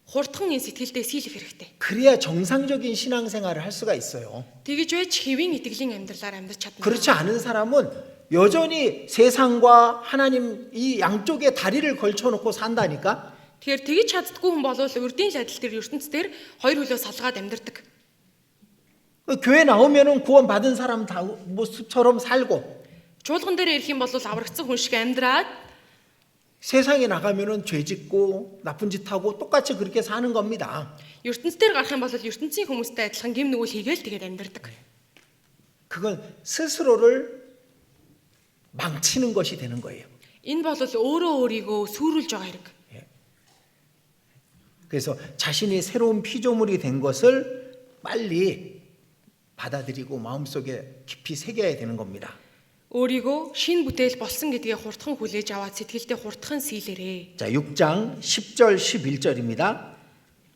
хурдхан энэ сэтгэлдээ сийлэх хэрэгтэй. 그래야 정상적인 신앙생활을 할 수가 있어요. Тэгэж байж хэвийн итгэлийн амьдралаар амьдарч чадна. 그렇지 않은 사람은 여전히 세상과 하나님 이 양쪽에 다리를 걸쳐놓고 산다니까. Тэгэхээр тэгэж чаддгүй хүн бол урдийн ладал дээр ертөнц дээр хоёр хөлөө салгаад амьдардаг. 교회 나오면은 구원 받은 사람 다 모습처럼 살고 Чуулган дээр ирэх юм бол аврагдсан хүн шиг амьдраад 세상에 나가면은 죄 짓고 나쁜 짓 하고 똑같이 그렇게 사는 겁니다. ертөнц дээр гарах юм бол ертөнцийн хүмүүстэй адилхан гим нүгэл хийгээл тэгээд амьдардаг. 그건 스스로를 망치는 것이 되는 거예요. Энэ бол өөрөө өөрийгөө сүрүүлж байгаа хэрэг. 그래서 자신이 새로운 피조물이 된 것을 빨리 받아들이고 마음속에 깊이 새겨야 되는 겁니다. Өөрийгөө шин бүтээл болсон гэдгээ хурдхан хүлээж аваад сэтгэлдээ хурдхан сийлэрээ. 자, 6장 10절 11절입니다.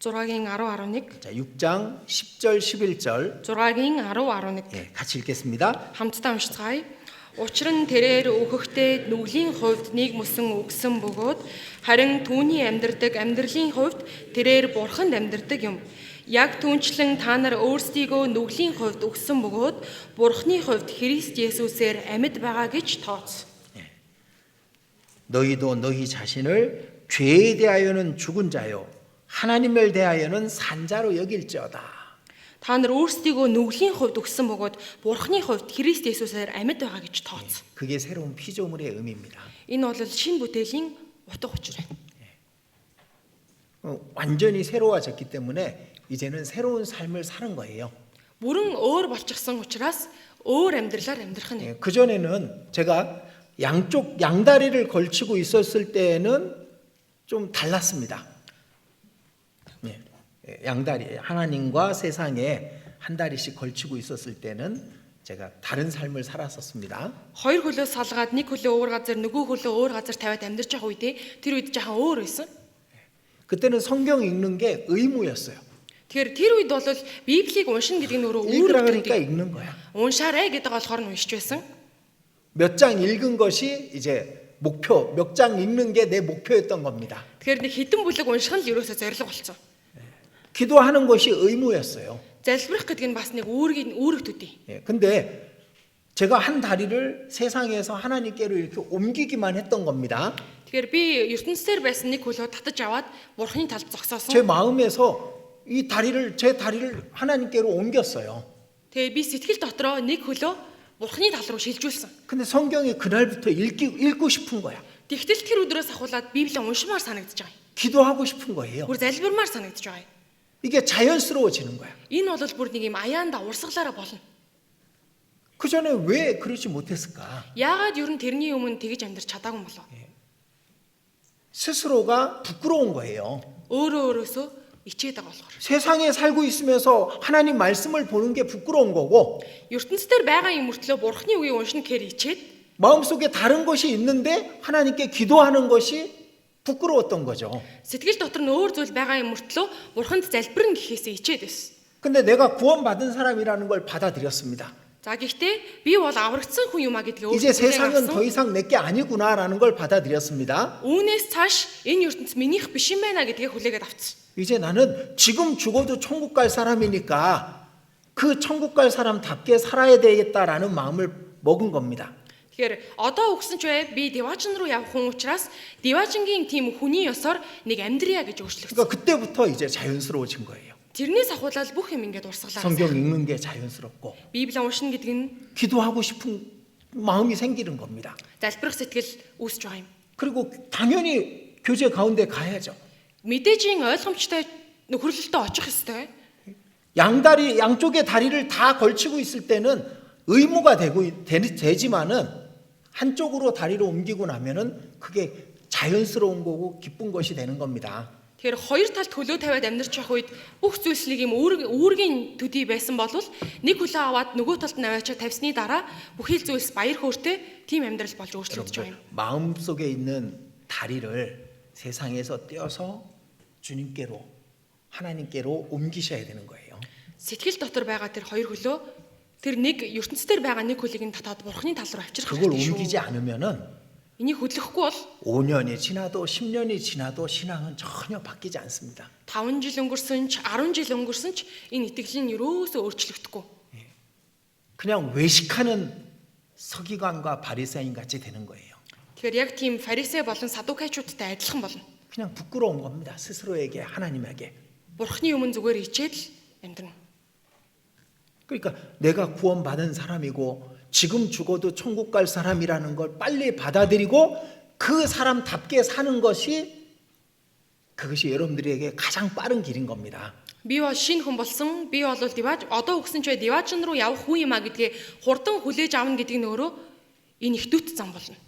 6-гийн 10-11. 자, 6장 10절 11절 6-гийн 10-11. 예, 같이 읽겠습니다. Хамтдаа уншицгаая. Учир нь тэрээр өөхөхтэй нүглийн хувьд нэг мөсөн өгсөн бөгөөд харин түүний амьдрдаг амьдралын хувьд тэрээр бурханд амьдрдаг юм. Яг түүнчлэн та нар өөрсдийгөө нүглийн хувьд өгсөн бөгөөд бурхны хувьд Христ Есүсээр амьд байгаа гэж тооц. 너희도 너희 자신을 죄에 대하여는 죽은 자요 하나님을 대하여는 산 자로 여길지어다. Та нар өөрсдийгөө нүглийн хувьд өгсөн бөгөөд бурхны хувьд Христ Есүсээр амьд байгаа гэж тооц. 그게 새로운 피조물의 의미입니다. Энэ бол шинэ бүтээлийн утга учир байна. 완전히 새로워졌기 때문에 이제는 새로운 삶을 사는 거예요. Бүрэн өөр болчихсон учраас өөр амьдралаар амьдрах нь. 그 전에는 제가 양쪽 양다리를 걸치고 있었을 때는 좀 달랐습니다. 양다리 하나님과 세상에 한 다리씩 걸치고 있었을 때는 제가 다른 삶을 살았었습니다. Хоёр хөлөө салгаад нэг хөлөө өөр газар нөгөө хөлөө өөр газар тавиад амьдарч байгаа үедээ тэр үед жаахан өөр байсан. 그때는 성경 읽는 게 의무였어요. Тэгэхээр тэр үед бол Библийг уншина гэдэг нь өөрөө 읽으라 үүрэг 그러니까 төдий. 읽는 거야. Уншаарай гэдэг болохоор нь уншиж байсан. 몇 장 읽은 것이 이제 목표, 몇 장 읽는 게 내 목표였던 겁니다. Тэгэхээр нэг хідэн бүлэг унших нь л ерөөсөө зорилго болсон. 기도하는 것이 의무였어요. Залбирах гэдэг нь бас нэг үүрэг төдий. 근데 제가 한 다리를 세상에서 하나님께로 이렇게 옮기기만 했던 겁니다. Тэгэхээр би ертөнцийн байсан нэг хөлөө татаж аваад Бурхны талд 제 зогсоосон. 마음에서 제 다리를 하나님께로 옮겼어요. Тэгээ би сэтгэл дотроо нэг хөлөө Бурхны тал руу шилжүүлсэн. 근데 성경이 그날부터 읽고 싶은 거야. Тэгтэл тэр өдрөөс ахуулаад Библийг уншмаар санагдаж байгаа юм. 기도하고 싶은 거예요. Бүр залбирмаар санагдаж байгаа юм. 이게 자연스러워지는 거야. Энэ бол бүр нэг юм аяанда урсгалаараа болно. 그 전에 왜 그러지 못했을까? Яагаад ер нь тэрний өмнө тэгж амьдарч чадаагүй юм болов? 스스로가 부끄러운 거예요. Өөрөөсөө ичээд байгаа болохоор. 세상에 살고 있으면서 하나님 말씀을 보는 게 부끄러운 거고 ертөнцийн байгаа юм мөртлөө Бурхны үгийг уншина гэхээр ичээд 마음속에 다른 것이 있는데 하나님께 기도하는 것이 부끄러웠던 거죠. сэтгэл дотор нь өөр зүйл байгаа юм мөртлөө Бурханд залбирна гэхээсээ ичээд байсан. 근데 내가 구원받은 사람이라는 걸 받아들였습니다. За гэхдээ би бол аврагдсан хүн юм а гэдгээ 이제 өөртөө 세상은 더 хэлсэн. 이상 내게 아니구나라는 걸 받아들였습니다. Үүнээс цааш энэ ертөнц минийх биш юм байна гэдгээ хүлээгээд авцсан. 이제 나는 지금 죽어도 천국 갈 사람이니까 그 천국 갈 사람답게 살아야 되겠다라는 마음을 먹은 겁니다. Тэгэхээр одоо өгсөн ч бай би Деважин руу явах хүн учраас Деважингийн тийм хүний ёсоор нэг амьдрия гэж өөрчлөгдсөн. 그러니까 그때부터 이제 자연스러워진 거예요. Тэрнээс ахуулаад бүх юм ингээд урсгалаа. 성경 읽는 게 자연스럽고 Библийг уншина гэдэг нь 기도하고 싶은 마음이 생기는 겁니다. залбирах сэтгэл үүсэж байгаа юм. 그리고 당연히 교제 가운데 가야죠. Мэдээжийн ойлгомжтой нөхөрлөлтөд очих ёстой. 양쪽의 다리를 다 걸치고 있을 때는 의무가 되지만은 한쪽으로 다리를 옮기고 나면은 그게 자연스러운 거고 기쁜 것이 되는 겁니다. Тэгэхээр хоёр талд хөлөө тавиад амьдарч явах үед бүх зүйлсийг юм үүргийн төдий байсан бол нэг хөлөө аваад нөгөө талд наваачаа тавьсны дараа бүхий л зүйлс баяр хөөртэй тийм амьдрал болж өөрчлөгдөж байгаа юм. 마음속에 있는 다리를 세상에서 떼어서 주님께로 하나님께로 옮기셔야 되는 거예요. Сэтгэл дотор байгаа тэр хоёр хөлөө тэр нэг ертөнцийн байгаа нэг хөлийг нь татаад Бурхны тал руу авчрах 그걸 хэрэгтэй 옮기지 шүү. 않으면은 Энийг хөдлөхгүй бол 5년이 지나도 10년이 지나도 신앙은 전혀 바뀌지 않습니다. 5 жил өнгөрсөн ч 10 жил өнгөрсөн ч энэ итгэл нь юусоо өөрчлөгдөхгүй. 그냥 외식하는 서기관과 바리새인 같이 되는 거예요. Тэгэхээр яг тийм фарисей болон садукайчуудтай адилхан болно. 그냥 부끄러운 겁니다. 스스로에게 하나님에게. Бурхны өмнө зүгээр ичээд л амьдрна. 그러니까 내가 구원받은 사람이고 지금 죽어도 천국 갈 사람이라는 걸 빨리 받아들이고 그 사람답게 사는 그것이 여러분들에게 가장 빠른 길인 겁니다. Би бол шинэ хүн болсон. Би бол одоо өгсөн ч бай Деважин руу явах хүн юм а гэдгээ хурдан хүлээж авна гэдэг нь өөрөө энэ их дүт зам болно.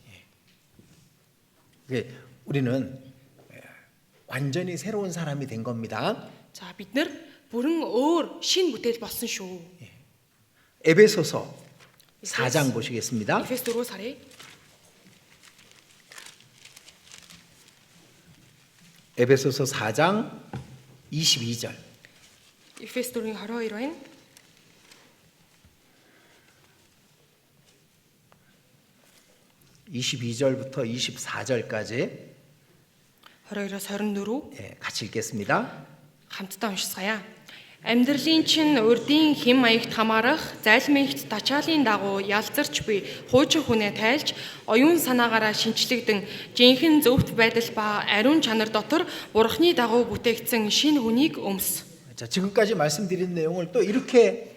우리는 완전히 새로운 사람이 된 겁니다. За бид нар бүрэн өөр шинэ бүтээл болсон шүү. 에베소서 4장 보시겠습니다. Эфес 4-өөс харъя. 에베소서 4장 22절. Эфес 4-ийн 22 байна. 22절부터 24절까지 22-оос 24 같이 읽겠습니다. хамтдаа уншицгаая. Амьдралын чинь урдын хэм маягт хамаарах, зайлмигт тачаалын дагуу ялзарч буй хуучин хүнээ тайлж, оюун санаагаараа шинчлэгдэн, жинхэнэ зөвхт байдал ба ариун чанар дотор Бурхны дагуу бүтээгдсэн шинэ хүнийг өмс. 자, 지금까지 말씀드린 내용을 또 이렇게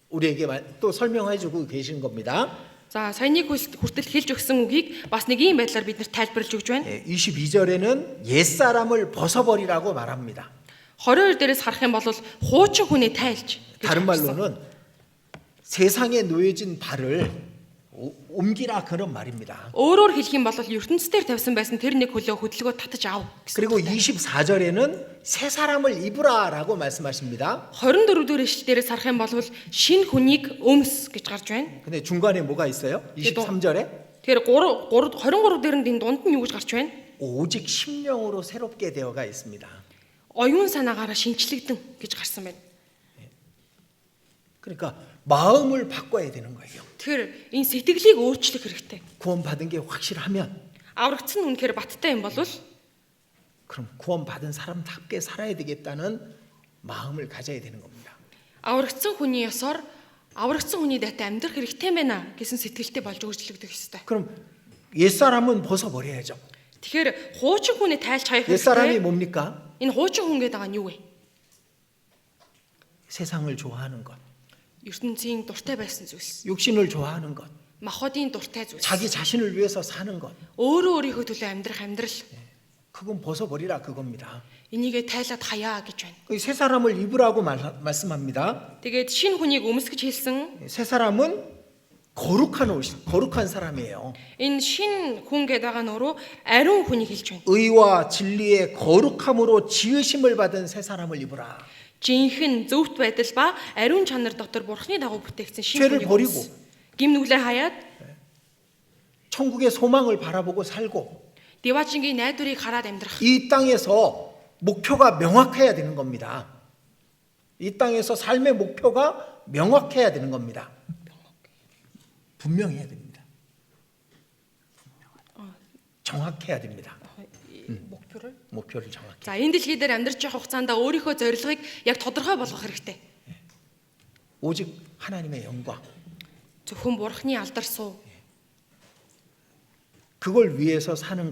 우리에게 또 설명해 주고 계신 겁니다. За саяны хүртэл хэлж өгсөн үгийг бас нэг ийм байдлаар бид нарт тайлбарлаж өгч байна. 22절에는 옛사람을 벗어버리라고 말합니다. 22 дээрээс харах юм бол хуучин хүнээ тайлж гэж 다른 хэлсэн. 말로는 세상에 놓여진 발을 옮기라 그런 말입니다. Өөрөөр хэлэх юм бол ертөнцийн дээр тавьсан байсан тэр нэг хөлөө хөдөлгөөр татаж ав гэсэн. 그리고 24절에는 새 사람을 입으라라고 말씀하십니다. 24 дэх эшлэлдээс харах юм бол шинэ хүнийг өмс гэж гарч байна. 근데 중간에 뭐가 있어요? 23절에 Тэгэхээр 23 дээр нь энэ дунд нь юу гэж гарч байна? 오직 심령으로 새롭게 되어가 있습니다. Оюун санаагаараа шинчлэгдэн гэж гарсан байна. 그러니까 마음을 바꿔야 되는 거예요. Тэгэхээр энэ сэтгэлийг өөрчлөх хэрэгтэй. 구원받은 게 확실하면 Аврагдсан нь үнэхээр баттай юм бол 그럼 구원받은 사람답게 살아야 되겠다는 마음을 가져야 되는 겁니다. аврагдсан хүний ёсоор аврагдсан хүний дэйтэй амьдрах хэрэгтэй байна гэсэн сэтгэлтэй болж өөрчлөгдөх ёстой. 그럼 옛사람은 벗어버려야죠. Тэгэхээр хуучин хүнээ тайлж хаях 옛사람이 хэрэгтэй. 뭡니까? Энэ хуучин хүн гэдэг байгаа нь юу вэ? 세상을 좋아하는 것, ертөнцийн дуртай байсан зүйлс, 육신을 좋아하는 것, махбодын дуртай зүйлс, 자기 자신을 위해서 사는 것. өөрөө өөрийнхөө төлөө амьдрах амьдрал. 그건 벗어버리라 그겁니다. Энийгээ тайлаад хаяа гэж байна. 새 사람을 입으라고 말씀합니다. Тэгээд шинэ хүнийг өмсгөж хэлсэн. 새 사람은 거룩한 사람이에요. Энэ шинэ хүн гэдэг байгаа нь өөрөө ариун хүнийг хэлж байна. 의와 진리의 거룩함으로 지으심을 받은 새 사람을 입으라. Жинхэнэ зөвхт байдал ба ариун чанар дотор бурхны дагуу бүтээгдсэн 죄를 шинэ 버리고 хүнийг гим нүглээ хаяад 천국의 소망을 바라보고 살고 Деважингийн найдварыг хараад амьдрах. 이 땅에서 목표가 명확해야 되는 겁니다. 이 땅에서 삶의 목표가 명확해야 되는 겁니다. 분명해야 됩니다. 정확해야 됩니다. 목표를 정확히. За энэ дэлхий дээр амьдрч явах хугацаанд өөрийнхөө зорилгыг яг тодорхой болгох хэрэгтэй. 오직 하나님의 영광. Зөвхөн бурхны алдар суу. 그걸 위해서 사는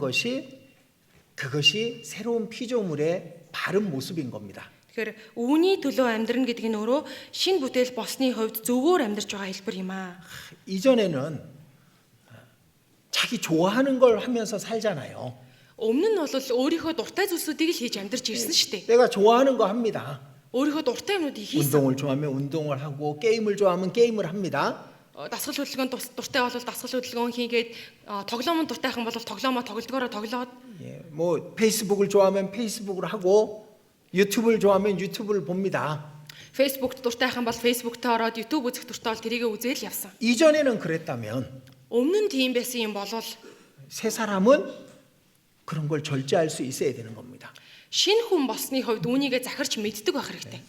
그것이 새로운 피조물의 바른 모습인 겁니다. Тэгэхээр үүний төлөө амьдрна гэдэг нь өөрөө шинэ бүтээл болсны хувьд зөвөөр амьдрч байгаа хэлбэр юм аа. 이전에는 자기 좋아하는 걸 하면서 살잖아요. Өмнө нь бол өөрийнхөө дуртай зүйлсүүдийг л хийж амьдрч ирсэн шүү дээ. 내가 좋아하는 거 합니다. өөрийнхөө дуртай юмнуудыг хийсэн. 운동을 좋아하면 운동을 하고 게임을 좋아하면 게임을 합니다. Дасгал хөдөлгөөнд дуртай бол дасгал хөдөлгөөн хийгээд тоглоомд дуртай хань бол тоглоомоо тоглолтгоороо тоглоод 예, 뭐 페이스북을 좋아하면 페이스북을 하고 유튜브를 좋아하면 유튜브를 봅니다. Facebook дуртай хань бол Facebook-т ороод YouTube үзэх дуртай бол тэрийгэ үзээл явсан. 이전에는 그랬다면 Өмнө нь тийм байсан юм бол 새 사람은 그런 걸 절제할 수 있어야 되는 겁니다. шинэ хүн болсны хувьд үүнийгээ захирч мэддэг байх хэрэгтэй.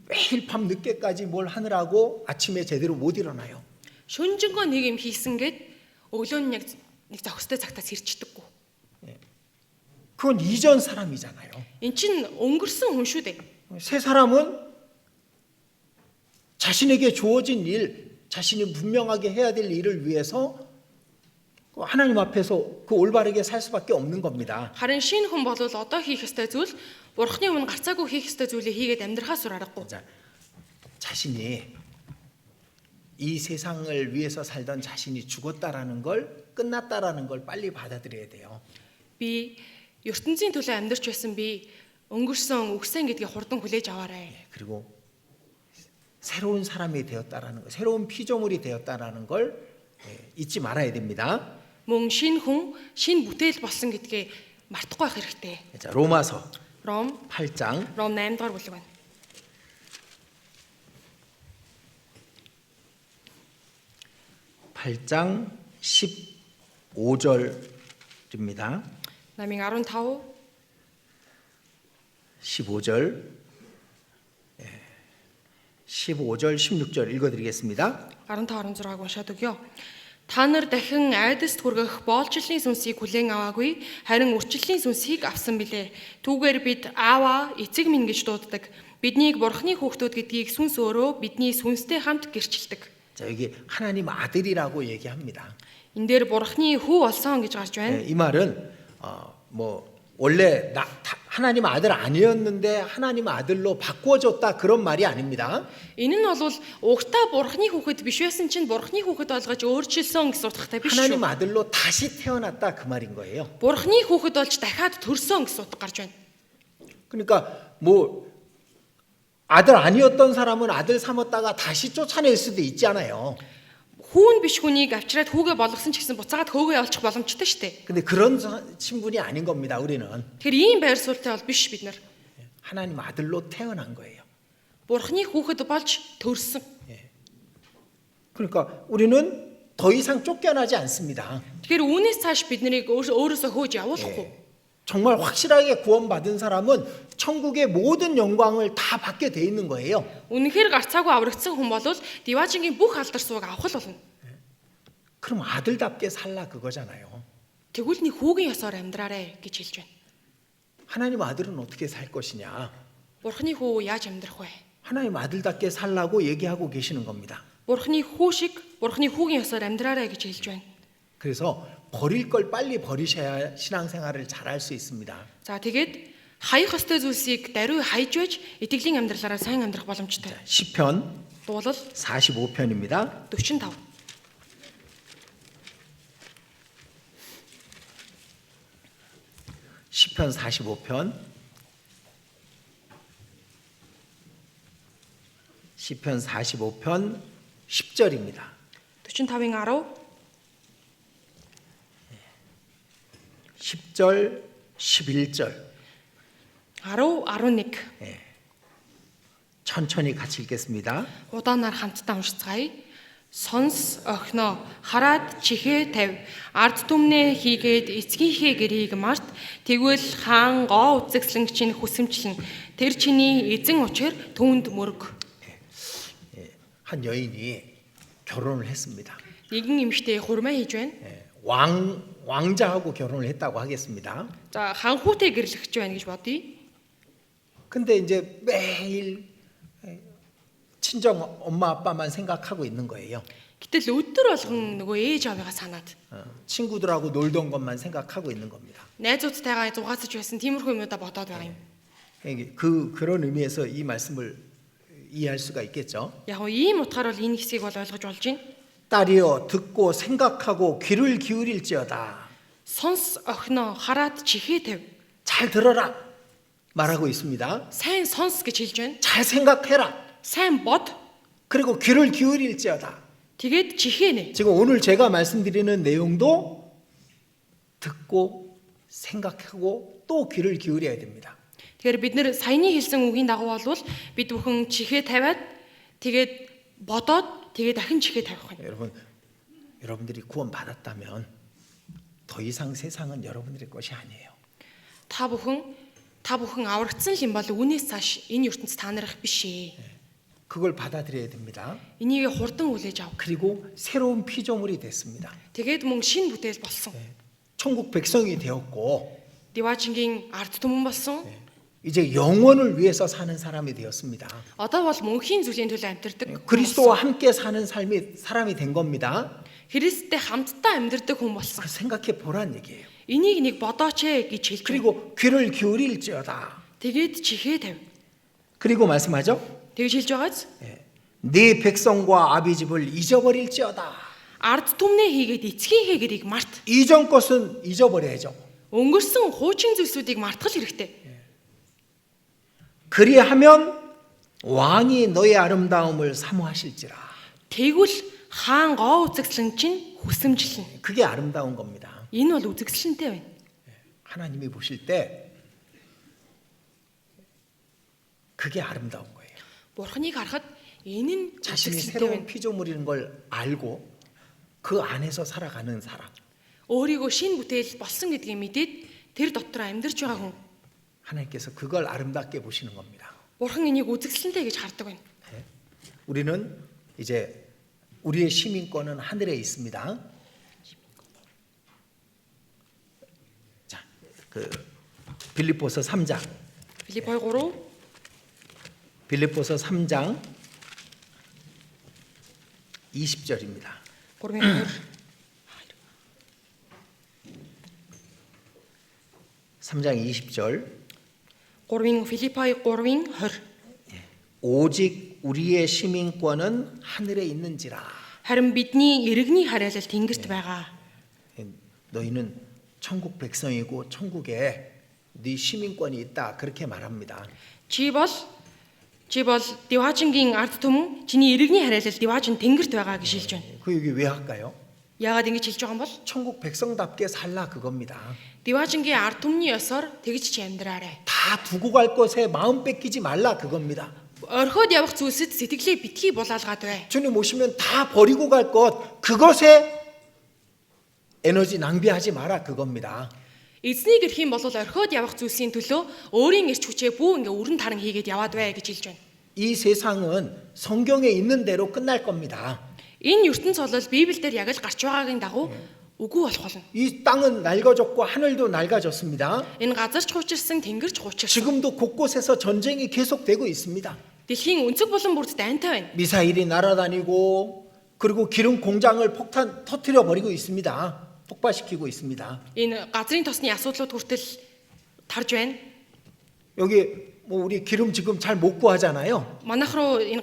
매일 밤 늦게까지 뭘 하느라고 아침에 제대로 못 일어나요. Шүнжэнгөө нэг юм хийсэн гээд өглөө нь яг нэг зохистой цагтаас ирчдэггүй. 그건 이전 사람이잖아요. Эн чин өнгөрсөн хүн шүү дээ. 새 사람은 자신에게 주어진 일, 자신이 분명하게 해야 될 일을 위해서 하나님 앞에서 그 올바르게 살 수밖에 없는 겁니다. Харин шинэ хүн бол одоо хийх ёстой зүйл бурхны өмнө гарцаагүй хийх ёстой зүйлийг хийгээд амьдрахаас өөр аргагүй. 자, 자신이 이 세상을 위해서 살던 자신이 죽었다라는 걸 끝났다라는 걸 빨리 받아들여야 돼요. Би ертөнцийн төлөө амьдрч байсан би өнгөрсөн үгсэн гэдгийг хурдан хүлээж аваарай. 그리고 새로운 사람이 되었다라는 거, 새로운 피조물이 되었다라는 걸 잊지 말아야 됩니다. Мөн шинэ хүн, шинэ бүтээл болсон гэдгээ мартахгүй байх хэрэгтэй. 자, 로마서 Ром 8장 8 дугаар бүлэг байна. 8장 15절입니다. Намын 15 15절 15절 16절 읽어드리겠습니다. 15 16-ыг уншаад өгье. Та нар дахин айдаст хүргэх боолчлын сүнсийг хүлээн аваагүй, харин үрчлэлийн сүнсийг авсан билээ. Түүгээр бид аава, эцэг минь гэж дууддаг. Биднийг бурхны хүүхдүүд гэдгийг сүнс өөрөө бидний сүнстэй хамт гэрчилдэг. 자, 여기 하나님 아들이라고 얘기합니다. Энэ дээр бурхны хүү болсон гэж гарч байна. 이 말은 뭐 원래 하나님 아들 아니었는데 하나님 아들로 바꾸어줬다 그런 말이 아닙니다. Энэ нь бол угтаа бурхны хүүхэд биш байсан чинь бурхны хүүхэд болгож өөрчилсөн гэсэн утгатай биш 하나님 шүү. 아들로 다시 태어났다 그 말인 거예요. Бурхны хүүхэд болж дахиад төрсөн гэсэн утга гарч байна. 그러니까 뭐 아들 아니었던 사람은 아들 삼았다가 다시 쫓아낼 수도 있잖아요. Хүүн биш хүнийг авчираад хүүгээ болгосон ч гэсэн буцаагаад хөөгөө олчих боломжтой шүү дээ. 근데 그런 신분이 아닌 겁니다. 우리는 Тэгэхээр ийм байр суурьтай бол биш бид нар. 하나님 아들로 태어난 거예요. Бурхны хүүхэд болж төрсөн. 그러니까 우리는 더 이상 쫓겨나지 않습니다. Тэгэхээр үүнээс цааш бид нарыг өөрөөсөө хөөж явуулахгүй. 정말 확실하게 구원받은 사람은 천국의 모든 영광을 다 받게 돼 있는 거예요. Үнэхээр гарцаагүй аврагдсан хүн бол Диважингийн бүх алдар сууг авах л болно. 그럼 아들답게 살라 그거잖아요. Тэгвэл нэг хүүгийн ёсоор амьдраарэ гэж хэлж байна. 하나님 아들은 어떻게 살 것이냐? Бурхны хүү яаж амьдрах вэ? 하나님 아들답게 살라고 얘기하고 계시는 겁니다. Бурхны хүү шиг Бурхны хүүгийн ёсоор амьдраарэ гэж хэлж байна. 그래서 버릴 걸 빨리 버리셔야 신앙생활을 잘할 수 있습니다. За тэгээд хаях ёстой зүйлсийг даруй хайж байж итгэлийн амьдралаараа сайн амьдрах боломжтой. 시편 Дуулал 45편입니다. 45. 시편 45편 시편 45편 10절입니다. 45-ын 10 10절 11절 10 11 천천히 같이 읽겠습니다. удаанаар хамтдаа уншицгаая. Сонс охиноо хараад чихээ тавь ард түмнээ хийгээд эцгийнхээ гэрийг март тэгвэл хаан гоо үзэгслэнг чинь хүсэмжлэн тэр чиний эзэн учир түүнд мөрөг. 한 여인이 결혼을 했습니다. Нэгэн эмэгтэй хурмаа хийж байна. 왕자하고 결혼을 했다고 하겠습니다. За ханхуутай гэрлэгч байна гэж бодъё. 근데 이제 매일 친정 엄마 아빠만 생각하고 있는 거예요. Гэтэл өдөр болгон нөгөө ээж аваагаа санаад 친구들하고 놀던 것만 생각하고 있는 겁니다. найзуудтайгаа зугаацж байсан тиймэрхүү юмудаа бодоод байгаа юм. 그런 의미에서 이 말씀을 이해할 수가 있겠죠. Яг нь ийм утгаар бол энэ хэсгийг бол ойлгож болж байна. 딸이여 듣고 생각하고 귀를 기울일지어다. Сонс охиноо хараад чихээ тавь. 잘 들어라 말하고 있습니다. Сайн сонс гэж хэлж байна. 잘 생각해라. Сайн бод. 그리고 귀를 기울일지어다. Тэгээд чихээнэ. 지금 오늘 제가 말씀드리는 내용도 듣고 생각하고 또 귀를 기울여야 됩니다. Тэгэхээр бид нэр саяны хэлсэн үгийн дагуу бол бид бүхэн чихээ тавиад тэгээд бодоод тэгээд дахин чихээ тавих байна. 여러분들이 구원 받았다면 더 이상 세상은 여러분들의 것이 아니에요. Та бүхэн аврагдсан юм бол үүнээс цааш энэ ертөнц та нарах биш ээ. 그걸 받아들여야 됩니다. Энийг хурдан хүлээж ав. 그리고 새로운 피조물이 됐습니다. Тэгээд мөн шин бүтээл болсон. 천국 백성이 되었고 Диважингийн ард түмэн болсон. 이제 영원을 위해서 사는 사람이 되었습니다. Одоо бол мөнхийн зүйлийн төлөө амьдардаг. 그리스도와 함께 사는 사람이 된 겁니다. Христтэй хамтдаа амьдардаг хүн болсон. 생각해 보란 얘기예요. Энийг нэг бодооч ээ гэж хэлж байна. 그리고 귀를 기울일지어다. Тэгээд чихээ тавь. 그리고 말씀하죠. Тэгж хэлж байгааз 네 백성과 아비 집을 잊어버릴지어다. ард түмнээ хийгээд эцгийнхээ гэрийг март. 이전 것은 잊어버려야죠. Өнгөрсөн хуучин зүйлсүүдийг мартах хэрэгтэй. 그리하면 왕이 너의 아름다움을 사모하실지라. Тэгвэл хаан гоо үзэгслэн чинь хүсэмжлэн. 그게 아름다운 겁니다. Энэ бол үзэгслэнтэй байна. 하나님이 보실 때 그게 아름다운 거예요. Бурхныг харахад энэ нь 자신이 үзэгслэнтэй 새로운 байна. 피조물인 걸 알고 그 안에서 살아가는 사람. Өөрийгөө шин бүтээл болсон гэдгийг мэдээд тэр дотор амьдарч байгаа хүн. 하나님께서 그걸 아름답게 보시는 겁니다. Бурхан энийг үзэгслэнтэй гэж хардаг байна. 우리는 이제 우리의 시민권은 하늘에 있습니다. 자, 빌립보서 3장. Филиппой 3 빌립보서 3장 20절입니다. 3-ын 3장 20절. 3 Филиппои 3-ын 20. 오직 우리의 시민권은 하늘에 있는지라. Харин бидний иргэний харьяалал тэнгэрт байгаа. 너희는 천국 백성이고 천국에 네 시민권이 있다. 그렇게 말합니다. Чи бол Диваажингийн ард түмэн чиний иргэний харьяалал Диваажин тэнгэрт байгаа гэж хэлж байна. 그 여기 왜 할까요? Яагаад ингэж хэлж байгаа юм бол 천국 백성답게 살라 그겁니다. Диваажингийн ард түмний ёсоор тэгж чи амьдраарай. 다 두고 갈 것에 마음 뺏기지 말라 그겁니다. Орхиод явах зүйлсэд сэтгэлээ битгий булаалгаад бай. 주님 오시면 다 버리고 갈 것 그것에 에너지 낭비하지 마라 그겁니다. Эзнийг ирэх юм бол орхиод явах зүйлсийн төлөө өөрийн эрч хүчээ бүү ингээ өрн таран хийгээд яваад бай гэж хэлж байна. 이 세상은 성경에 있는 대로 끝날 겁니다. Энэ ертөнц бол Библиэлд яг л гарч байгаагийн дагуу үгүй болох болно. 이 땅은 낡아졌고 하늘도 낡아졌습니다. Энэ газарч хуучирсан, тэнгэрч хуучирсан. 지금도 곳곳에서 전쟁이 계속되고 있습니다. Дэлхийн өнцөг болон бүрд дайнтай байна. 미사일이 날아다니고 그리고 기름 공장을 폭탄 터뜨려 버리고 있습니다. 폭발시키고 있습니다. Энэ газрын тосны асуудлууд хүртэл тарж байна. 여기 뭐 우리 기름 지금 잘 못 구하잖아요. Манайх руу энэ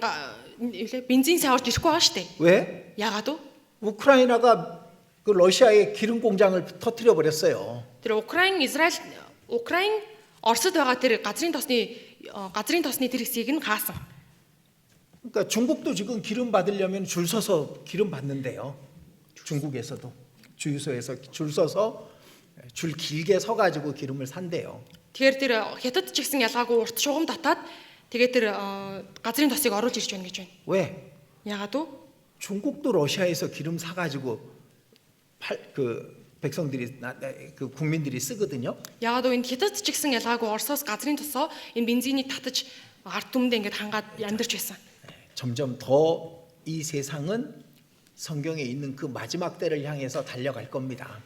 бензин сайн орж ирэхгүй байгаа шүү дээ. 왜? Яагаад вэ? 우크라이나가 그 러시아의 기름 공장을 터뜨려 버렸어요. Тэр Украин Оросд байгаа тэр газрын тосны тэр хэсгийг нь хаасан. 그러니까 중국도 지금 기름 받으려면 줄 서서 기름 받는데요. 중국에서도 주유소에서 줄 서서 줄 길게 서 가지고 기름을 산대요. Тэгэхээр тэр хятад ч гэсэн ялгаагүй урт шугам татаад тэгээд тэр газрын тосыг оруулж ирж байна гэж байна. 왜? Яагаад вэ? 중국도 러시아에서 기름 사 가지고 백성들이 그 국민들이 쓰거든요. Яагаад вэ? Энэ хятад ч гэсэн ялгаагүй Оросоос газрын тосоо энэ бензинийг татаж ард түмэндээ ингээд хангаад амьдарч байсан. 점점 더 이 세상은 성경에 있는 그 마지막 때를 향해서 달려갈 겁니다.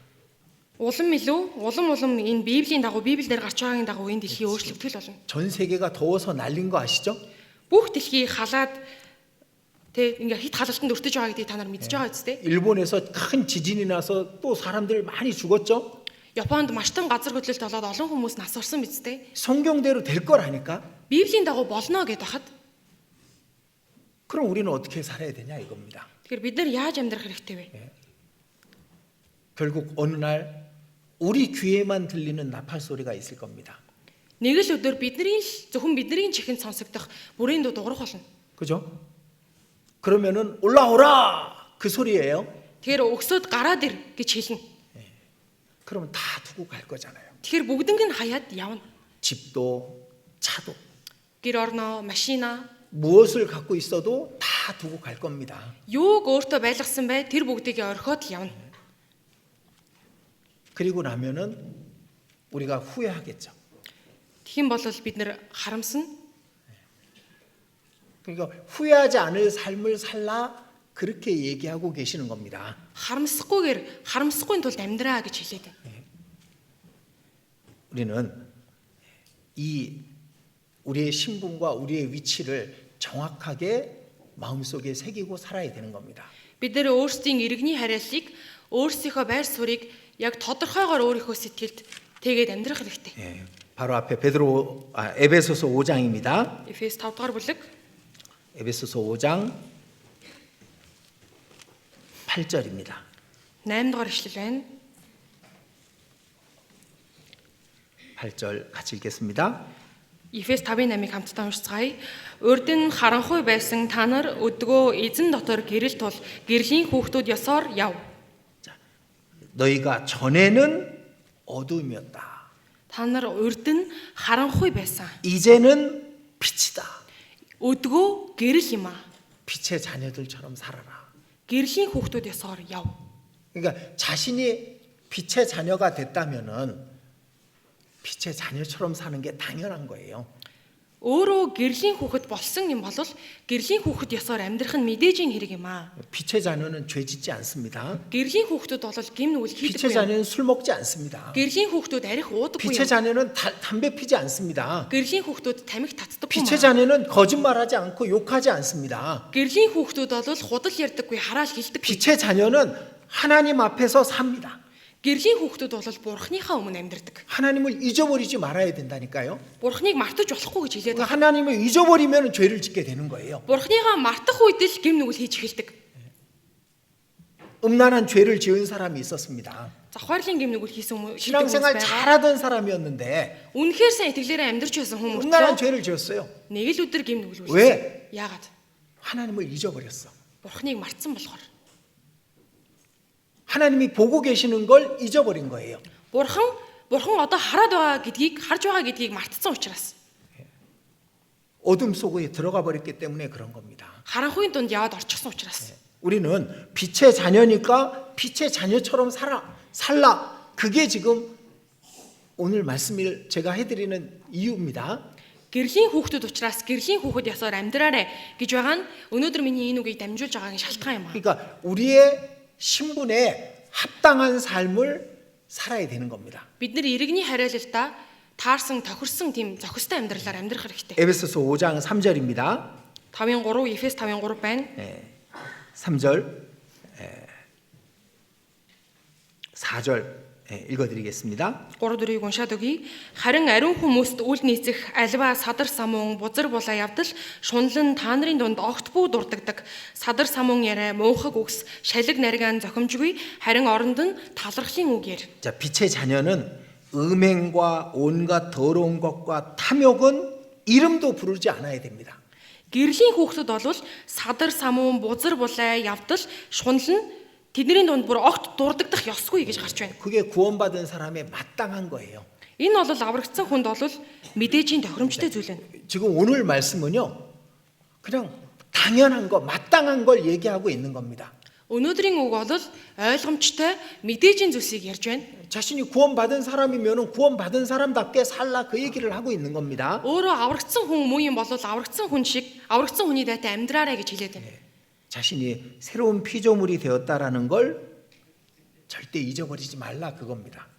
Улам энэ Библийн дагуу Библиэлд гарч байгаагийн дагуу энэ дэлхий өөрчлөгдөх болно. 전 세계가 더워서 날린 거 아시죠? Бүх дэлхий халаад ингээ хит халалтанд өртөж байгаа гэдгийг та нар мэдж байгаа үстэй. 일본에서 큰 지진이 나서 또 사람들 많이 죽었죠? Японд маш том газар хөдлөлт болоод олон хүмүүс нас орсон үстэй. 성경대로 될 거라니까. Библийн дагуу болно гэдээ хахад 그럼 우리는 어떻게 살아야 되냐 이겁니다. тэгэхээр бид нар яаж амьдрах хэрэгтэй вэ? 결국 어느 날 우리 귀에만 들리는 나팔 소리가 있을 겁니다. Нэг л өдөр зөвхөн бидний чихэнд сонсогдох бүрийн дуу дуурах болно. 그죠? 그러면은 올라오라 그 소리예요. Тэгэхээр өгсөд гараад ир гэж хэлнэ. 그러면 다 두고 갈 거잖아요. Тэгэхээр бүгднийг нь хаяад явна. 집도 차도 Гэр орноо, машина 무엇을 갖고 있어도 다 두고 갈 겁니다. юуг өөртөө байлгасан бай тэр бүгдийг орхиод л явна. 그리고 나면은 우리가 후회하겠죠. Тэгхийн бол бид нэр харамсна. 그러니까 후회하지 않을 삶을 살라 그렇게 얘기하고 계시는 겁니다. харамсахгүй тулд амьдраа гэж хэлээд байна. 우리는 이 우리의 신분과 우리의 위치를 정확하게 마음속에 새기고 살아야 되는 겁니다. Бид нэр өөрсдийн иргэний харьяаллыг өөрсдийнхөө байр суурийг яг тодорхойгоор өөрийнхөө сэтгэлд тэгээд амьдрах хэрэгтэй. 예, 바로 앞에 에베소서 5장입니다. Эфес 5 дугаар бүлэг 에베소서 5장 8절입니다. 8 дугаар ишлэл байна. 8절 같이 읽겠습니다. Эфес 5:8-ыг хамтдаа уншицгаая. Урд нь харанхуй байсан та нар өдгөө эзэн дотор гэрэл тул гэрлийн хүүхдүүд ёсоор яв. 너희가 전에는 어둠이었다. Та нар урд нь харанхуй байсан. 이제는 빛이다. Өдгөө гэрэл юм аа. 빛의 자녀들처럼 살아라. Гэрлийн хүүхдүүд ёсоор яв. 그러니까 자신이 빛의 자녀가 됐다면은 빛의 자녀처럼 사는 게 당연한 거예요. Өөрөө гэрлийн хүүхэд болсон юм бол гэрлийн хүүхэд ёсоор амьдрах нь мэдээжийн хэрэг юм аа. 빛의 자녀는 죄 짓지 않습니다. Гэрлийн хүүхдүүд бол гим нүгэл 빛의 хийдэггүй. 자녀는 술 먹지 않습니다. Гэрлийн хүүхдүүд арих уудаггүй. 빛의 자녀는 담배 피지 않습니다. Гэрлийн хүүхдүүд тамхи татдаггүй. 빛의 자녀는 거짓말하지 않고 욕하지 않습니다. Гэрлийн хүүхдүүд бол худал ярьдаггүй, хараал хэлдэггүй. 빛의 자녀는 하나님 앞에서 삽니다. Гэрлийн хүүхдүүд бол Бурхныхаа өмнө амьдардаг. 하나님을 잊어버리지 말아야 된다니까요. Бурхныг мартаж болохгүй гэж хэлээд байна. 하나님을 잊어버리면 죄를 짓게 되는 거예요. Бурхныхаа мартах үед л гэм нүгэл хийж эхэлдэг. 음란한 죄를 지은 사람이 있었습니다. Завхаарлын гэм нүгэл хийсэн хүмүүс 신앙생활 байгаа. 잘하던 사람이었는데 Үнэхээр сайн итгэлээрээ амьдарч байсан хүмүүс 음란한 죄를 지었어요. нэг л өдөр гэм нүгэл 왜? үүссэн. Яагаад? 하나님을 잊어버렸어. Бурхныг мартсан болохоор. 하나님이 보고 계시는 걸 잊어버린 거예요. Бурхан одоо хараад байгаа гэдгийг, харж байгаа гэдгийг мартсан учраас. 어둠 속에 들어가 버렸기 때문에 그런 겁니다. Харанхуйн дунд яваад орчихсон учраас. 우리는 빛의 자녀니까 빛의 자녀처럼 살라. 그게 지금 오늘 말씀을 제가 해드리는 이유입니다. Гэрлийн хүүхдүүд учраас гэрлийн хүүхэд ясаар амьдраарэ гэж байгаа нь өнөөдөр миний энэ үгийг дамжуулж байгаагийн шалтгаан юм аа. 그러니까 우리의 신분에 합당한 삶을 살아야 되는 겁니다. Бид нар иргэний хариалалтаа таарсан, тохирсон тийм зохистой амьдралаар амьдрах хэрэгтэй. 에베소서 5장 3절입니다. 5:3 Эфес 5:3 байна. 3절 4절 읽어드리겠습니다. 3-4-ийг уншаад өгье. Харин ариун хүмүүст үл нийцэх альва садар самуун бузар булаа явдал шунлан та нарын дунд огт бүү дурддаг садар самуун яриа муухаг үгс шалиг наргаан зохимжгүй харин оронд нь талархлын үгээр. 자, 빛의 자녀는 음행과 온갖 더러운 것과 탐욕은 이름도 부르지 않아야 됩니다. Гэрлийн хүүхдүүд бол садар самуун бузар булаа явдал шунлан тэдний дунд бүр огт дурддах ёсгүй гэж гарч байна. 그게 구원받은 사람의 마땅한 거예요. Энэ бол аврагдсан хүнд бол мэдээжийн тохиромжтой зүйл байна. 지금 오늘 말씀은요, 그냥 당연한 거, 마땅한 걸 얘기하고 있는 겁니다. Өнөөдрийн үг бол ойлгомжтой мэдээжийн зүйлсийг ярьж байна. 자신이 구원받은 사람이면은 구원받은 사람답게 살라 그 얘기를 하고 있는 겁니다. Өөрөө аврагдсан хүн муу юм бол аврагдсан хүн шиг аврагдсан хүний дайтай амьдраарэ гэж хэлээд байна. 자신이 새로운 피조물이 되었다라는 걸 절대 잊어버리지 말라 그겁니다.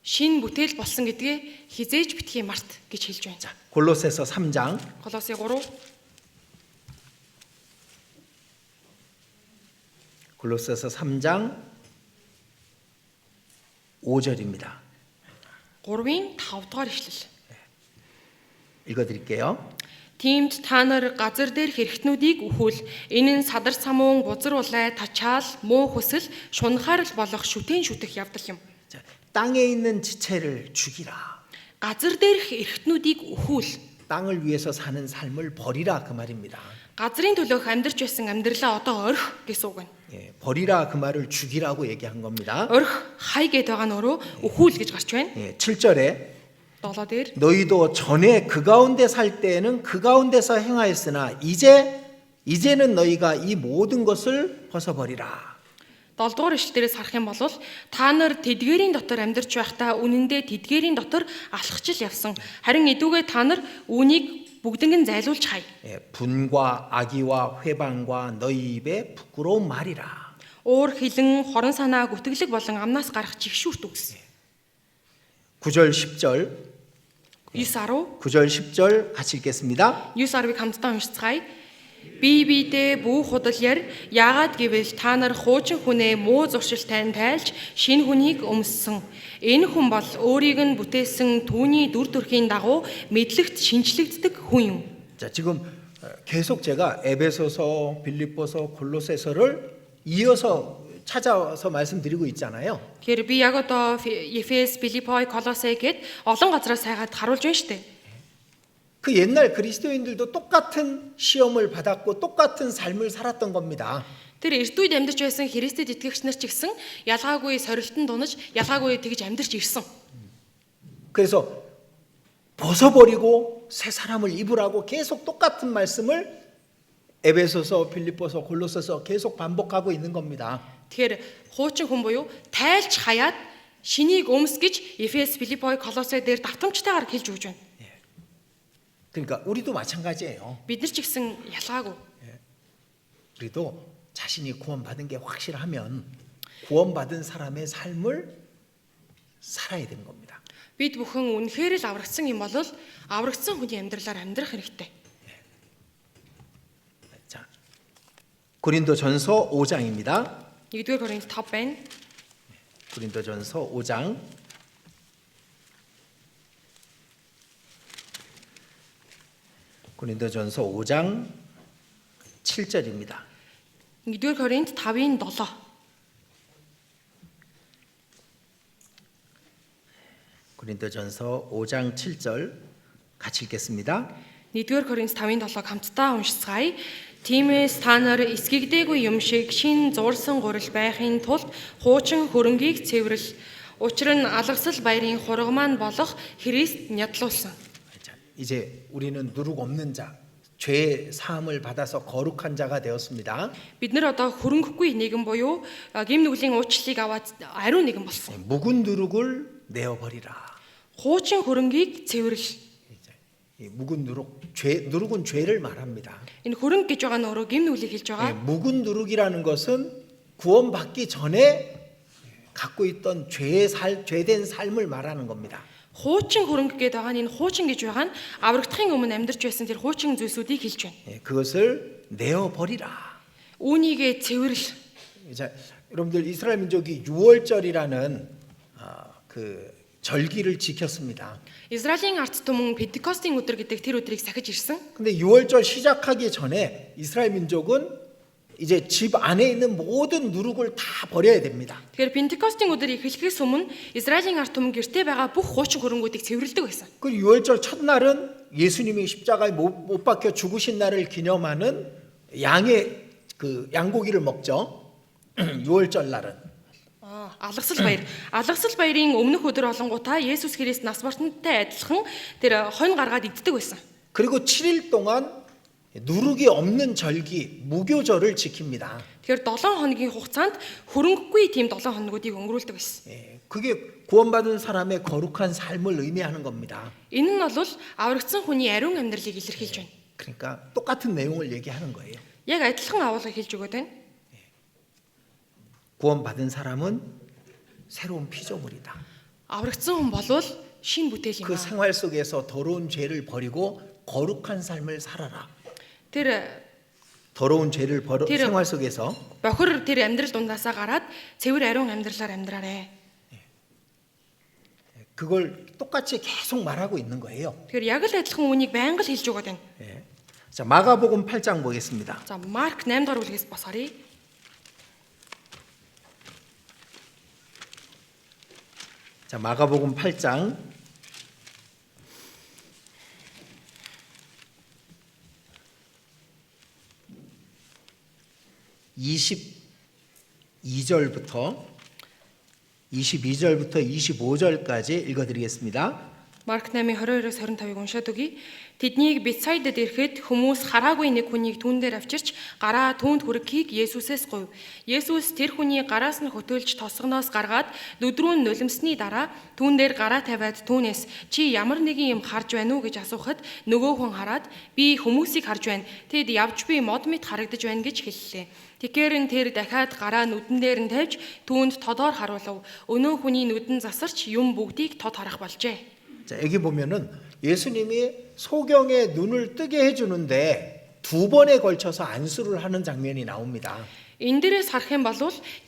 Шин бүтээл болсон гэдгээ хизээж битгий март гэж хэлж байна. 자, 골로새서 3장 Колосе 3 골로새서 3장 5절입니다. 3-ын 5 дугаар ишлэл. 읽어드릴게요. Тиймд та нар газар дээр хэрэгтнүүдийг өхвөл энэ нь садар самуун бузар улай тачаал муу хүсэл шунхаарл болох шүтэн шүтэх явдал юм. 자, 땅에 있는 지체를 죽이라. Газар дээрх эрхтнүүдийг өхвөл 땅을 위해서 사는 삶을 버리라 그 말입니다. газрын төлөөх амьдарч байсан амьдралаа одоо орхи гэсэн үг байна. 예, 버리라 그 말을 죽이라고 얘기한 겁니다. Орхи хай гэдэг байгаа нь өөрөө өхвөл гэж гарч байна. 예, 7절에 7 дээр 너희도 전에 그 가운데 살 때에는 그 가운데서 행하였으나 이제는 너희가 이 모든 것을 벗어버리라. 7 дугаар ишлэлээс харах юм бол та нар тэдгээрийн дотор амьдарч байхдаа үнэндээ тэдгээрийн дотор алхачил явсан. Харин идүүгээ та нар үүнийг бүгднийг зайлуулж хай. 예, 분과 악의와 회방과 너희 입에 부끄러운 말이라. Уур хилэн хорон санаа гүтгэлэг болон амнаас гарах жигшүүрт үгс. 9절 10절 9-10 9절 10절 같이 읽겠습니다. 9-10-ыг хамтдаа уншицгаая. Бие биедээ бүү худал яар яагаад гэвэл та нар хуучин хүнээ муу зуршилтай тайлж шинэ хүнийг өмссөн. Энэ хүн бол өөрийг нь бүтээсэн түүний дүр төрхийн дагуу мэдлэгт шинчлэгддэг хүн юм. 자, 지금 계속 제가 에베소서, 빌립보서, 골로새서를 이어서 찾아서 말씀드리고 있잖아요. Тэгэхээр би яг одоо Эфес, Филиппой, Колосе гэд олон газраас хайгаад харуулж байна шүү дээ. 그 옛날 그리스도인들도 똑같은 시험을 받았고 똑같은 삶을 살았던 겁니다. Тэр эрт үед амьдарч байсан Христэд итгэгч нар ч гэсэн ялгаагүй сорилтон дунаж, ялгаагүй тэгж амьдарч ирсэн. 그래서 벗어버리고 새 사람을 입으라고 계속 똑같은 말씀을 에베소서, 빌립보서, 골로새서 계속 반복하고 있는 겁니다. Тэгэхээр хуучин хүн буюу тайлж хаяад шинийг өмс гэж Эфес, Филиппой, Колосе дээр давтамжтайгаар хэлж өгч байна. 그러니까 우리도 마찬가지예요. Бид нар ч гэсэн ялгаагүй. 우리도 자신이 구원받은 게 확실하면 구원받은 사람의 삶을 살아야 되는 겁니다. Бид бүхэн үнэхээр л аврагдсан юм бол аврагдсан хүний амьдралаар амьдрах хэрэгтэй. 자, 고린도전서 5장입니다. 1-р Коринт 5 байна. 고린도전서 5장 7절입니다. 1-р Коринт 5:7. 고린도전서 5장 7절 같이 읽겠습니다. 1-р Коринт 5:7 хамтдаа уншицгаая. Тиймээс та нар эсгэгдээгүй юм шиг шин зурсан гурил байхын тулд хуучин хөрөнгийг цэвэрл. Учир нь алгасал баярын хураг маань болох Христ нядлуулсан. 자, 이제 우리는 누룩 없는 자, 죄 사함을 받아서 거룩한 자가 되었습니다. Бид нар одоо хөрөнгөгүй нэгэн буюу гим нүглийн уучлалыг аваад ариун нэгэн болсон. 묵은 누룩을 내어 버리라. Хуучин хөрөнгийг цэвэрл. 이 묵은 누룩은 죄를 말합니다. Энэ хөрөнгө гэж байгаа нь өөрөө гим нүглийг хэлж 예, байгаа. 묵은 누룩이라는 것은 구원받기 전에 갖고 있던 죄된 삶을 말하는 겁니다. Хуучин хөрөнгө гэдэг байгаа нь энэ хуучин гэж байгаа нь аврагдахын өмнө амьдарч байсан тэр хуучин зүйлсүүдийг хэлж байна. 예, 그것을 내어 버리라. Үүнийгээ цэвэрл. 자, 여러분들 이스라엘 민족이 유월절이라는 그 절기를 지켰습니다. Израилийн ард түмэн Пентекостийн өдөр гэдэг тэр өдрийг сахиж ирсэн. 근데 유월절 시작하기 전에 이스라엘 민족은 이제 집 안에 있는 모든 누룩을 다 버려야 됩니다. Тэгэхээр Пентекостийн өдөр эхлэхээс өмнө Израилийн ард түмэн гэртээ байгаа бүх хуучин хөрөнгүүдийг цэвэрлдэг байсан. 그 유월절 첫날은 예수님이 십자가에 못 박혀 죽으신 날을 기념하는 양의 그 양고기를 먹죠. 유월절 날은. Алгасал баяр. Алгасал баярын өмнөх өдөр олонгуудаа Есүс Христ нас бартантай адилхан тэр хонь гаргаад иддэг байсан. 그리고 7일 동안 누룩이 없는 절기 무교절을 지킵니다. Тэгэхээр 7 хоногийн хугацаанд хөрөнгөгүй тийм 7 хоногуудыг өнгөрүүлдэг байсан. 예, 그게 구원받은 사람의 거룩한 삶을 의미하는 겁니다. Энэ нь бол аврагдсан хүний ариун амьдралыг илэрхийлж байна. 그러니까 똑같은 내용을 얘기하는 거예요. Яг адилхан агуулгыг хэлж өгöd байна. 구원받은 사람은 새로운 피조물이다. Аврагдсан хүн болвол шин бүтээл юм 그 аа. 생활 속에서 더러운 죄를 버리고 거룩한 삶을 살아라. Тэр 더러운 죄를 Тэр- 생활 속에서 бохир тэр амьдрал дундаасаа гараад цэвэр ариун амьдралаар амьдраарэ. 그걸 똑같이 계속 말하고 있는 거예요. Тэгэхээр яг л адилхан үнийг байнга л хэлж өгöd байна. 예. 자, 마가복음 8장 보겠습니다. За Марк 8 дугаар бүлгээс босгоръё. 자, 마가복음 8장 22절부터 25절까지 읽어드리겠습니다. Марк 8:22-оос 25-ыг уншаад өгье. Тэднийг Бетсайдад ирэхэд хүмүүс хараагүй нэг хүнийг түүн дээр авчирч гараа түүнд хүрэхийг Есүсээс гуйв. Есүс тэр хүний гараас нь хөтөлж тосгоноос гаргаад нүдрүүн нулимсны дараа түүн дээр гараа тавиад түүнээс чи ямар нэгэн юм харж байна уу гэж асуухад нөгөө хүн хараад би хүмүүсийг харж байна. Тэд явж би мод мэт харагдаж байна гэж хэллээ. Тэгэхээр тэр дахиад гараа нүдэн дээр нь тавьж түүнд тодоор харуулв. Өнөө хүний нүдэн засарч юм бүгдийг тод харах болжээ. 자, 여기 보면은 예수님이 소경의 눈을 뜨게 해주는데 두 번에 걸쳐서 안수를 하는 장면이 나옵니다. Энэ дээрээс харах юм бол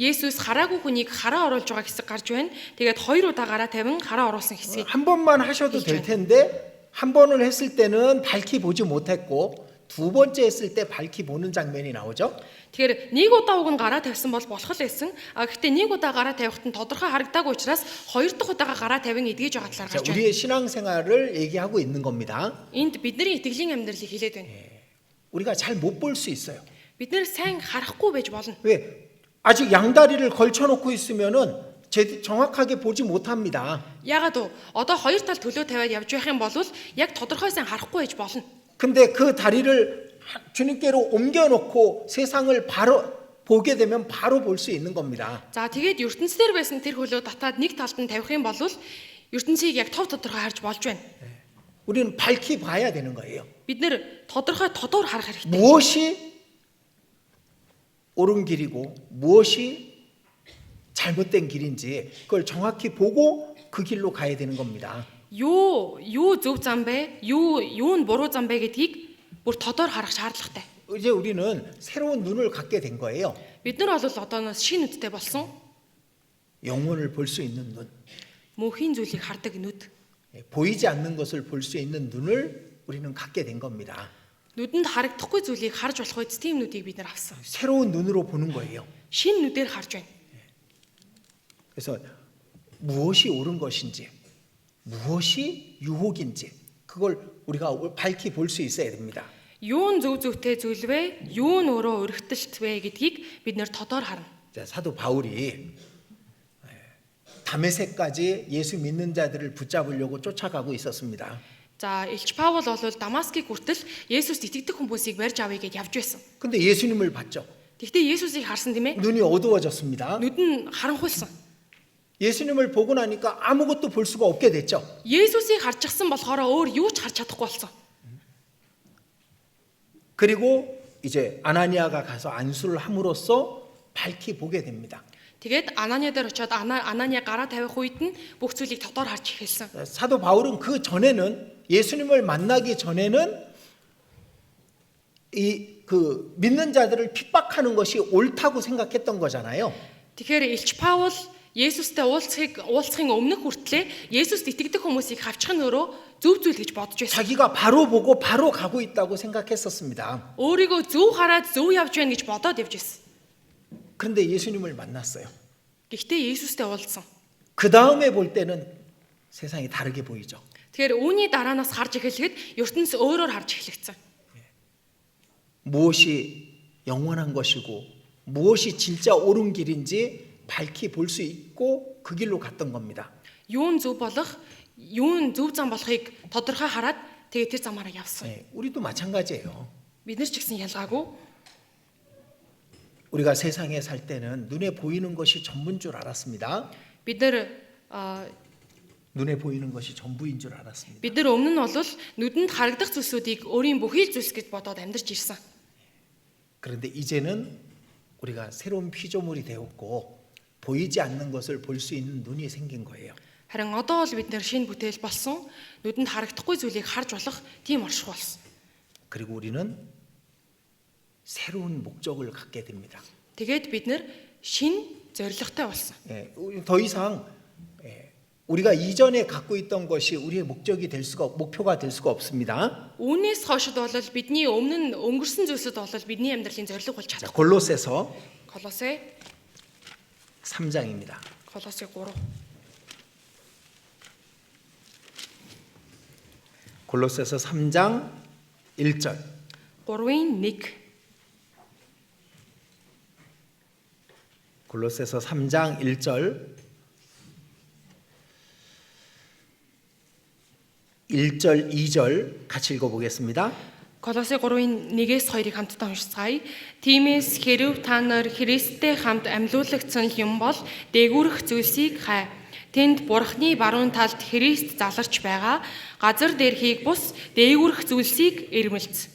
Есүс хараагүй хүнийг хараа оруулж байгаа хэсэг гарч байна. Тэгээд хоёр удаа гараа тавин хараа оруулсан хэсгийг. 한 번만 하셔도 될 텐데 한 번을 했을 때는 밝히 보지 못했고 두 번째 했을 때 밝히 보는 장면이 나오죠. Тэгэхээр нэг удаа уг нь гараа тавьсан бол болох л байсан. Гэхдээ нэг удаа гараа тавихад нь тодорхой харагдаагүй учраас хоёр дахь удаага гараа тавин эдгэж байгаа талаар 자, гарч байна. 우리의 신앙생활을 얘기하고 있는 겁니다. Энд бидний итгэлийн амьдралыг хэлээд байна. 우리가 잘 못 볼 수 있어요. Бид нэр сайн харахгүй байж болно. 왜? 아직 양다리를 걸쳐놓고 있으면은 정확하게 보지 못합니다. Яагаад вэ? Одоо хоёр тал төлөө тавиад явж байх юм бол яг тодорхой сайн харахгүй байж болно. 근데 그 다리를 주님께로 옮겨놓고 세상을 바로 보게 되면 바로 볼 수 있는 겁니다. За тэгээд ертөнцийн дээр байсан тэр хөлөө татаад нэг талд нь тавих юм бол ертөнцийг яг тов тодорхой харж болж байна. 우리는 밝히 봐야 되는 거예요. Бид нэр тодорхой тодор харах хэрэгтэй. 무엇이 옳은 길이고 무엇이 잘못된 길인지 그걸 정확히 보고 그 길로 가야 되는 겁니다. Юу зөв зам бэ? Юу нь буруу зам бэ гэдгийг бүр тодор харах шаардлагатай. 이제 우리는 새로운 눈을 갖게 된 거예요. Бид нар бол одооноос шинэ үдтэй болсон. 영혼을 볼 수 있는 눈, мөнхийн зүйлийг хардаг нүд. 보이지 않는 것을 볼 수 있는 눈을 우리는 갖게 된 겁니다. Нүдэнд харагдахгүй зүйлийг харж болох үед тийм нүдийг бид нар авсан. 새로운 눈으로 보는 거예요. Шинэ нүдээр харж байна. 그래서 무엇이 옳은 것인지, 무엇이 유혹인지 그걸 우리가 밝히 볼 수 있어야 됩니다. Юу нь зөв зөвтэй зүйл вэ? Юу нь өөрөө өргөтөлт вэ гэдгийг бид нэр тодор харна. 자, 사도 바울이 다메섹까지 예수 믿는 자들을 붙잡으려고 쫓아가고 있었습니다. За, Илч Паул бол Дамаскийг хүртэл Есүст итгэдэг хүмүүсийг барьж авъя гэж явж байсан. 근데 예수님을 봤죠. Гэхдээ Есүсийг харсан тийм ээ. 눈이 어두워졌습니다. Нүд нь харанхуйлсан. 예수님을 보고 나니까 아무것도 볼 수가 없게 됐죠. Есүсийг харчихсан болохоор өөр юу ч харж чадахгүй болсон. 그리고 이제 아나니아가 가서 안수를 함으로써 밝히 보게 됩니다. Тэгээд Ананиа дээр очиод Ананиа гараа тавих үед нь бүх зүйлийг тодор харж эхэлсэн. 사도 바울은 그 전에는 예수님을 만나기 전에는 이 그 믿는 자들을 핍박하는 것이 옳다고 생각했던 거잖아요. Тэгэхээр Илч Паул Есүстэй уулзахын өмнөх хүртлээр Есүст итгэдэг хүмүүсийг хавчих нь өөрөө зөв зүйл гэж бодож байсан. 자기가 바로 보고 바로 가고 있다고 생각했었습니다. Өөрийгөө зөв хараад зөв явж байна гэж бодоод явж байсан. 그런데 예수님을 만났어요. Гэхдээ Есүстэй уулзсан. 그 다음에 볼 때는 세상이 다르게 보이죠. Тэгэхээр үүний дараанаас харж эхлэхэд ертөнц өөрөөр харж эхлэгцэн. 무엇이 영원한 것이고 무엇이 진짜 옳은 길인지 밝히 볼 수 있고 그 길로 갔던 겁니다. Юу нь зөв болох, юу нь зөв зам болохыг тодорхой хараад тэгээд тэр замаараа явсан. 우리도 마찬가지예요. Бид нар ч гэсэн ялгаагүй. 우리가 세상에 살 때는 눈에 보이는 것이 전부인 줄 알았습니다. Бид нар 눈에 보이는 것이 전부인 줄 알았습니다. өмнө нь бол нүдэнд харагдах зүйлсүүдийг өөрийн бүхий л зүйлс гэж бодоод амьдарч ирсэн. 그런데 이제는 우리가 새로운 피조물이 되었고 보이지 않는 것을 볼 수 있는 눈이 생긴 거예요. Харин одоо бол бид нар шинэ бүтээл болсон, нүдэнд харагдахгүй зүйлийг харж болох тийм орших болсон. 그리고 우리는 새로운 목적을 갖게 됩니다. Тэгээд бид нар шинэ зорилготой болсон. 더 이상 우리가 이전에 갖고 있던 것이 우리의 목표가 될 수가 없습니다. Үүнээс хойшд бол бидний өмнө нь өнгөрсөн зүйлсүүд бол бидний амьдралын зорилго болж 자, чадах. 골로새서 Колосе 3장입니다. Колосе 3. 골로새서 3장 1절. 3-ын 1. 골로새서 3장 1절. 1절, 2절 같이 읽어보겠습니다. Колосе 3-ын 1-ээс 2-ыг хамтдаа уншицгаая. Тиймээс хэрв та нар Христтэй хамт амьлуулагдсан юм бол дээгүүрэх зүйлсийг хай. Тэнд Бурхны баруун талд Христ заларч байгаа. Газар дээрхийг бус дээгүүрэх зүйлсийг эрмэлз.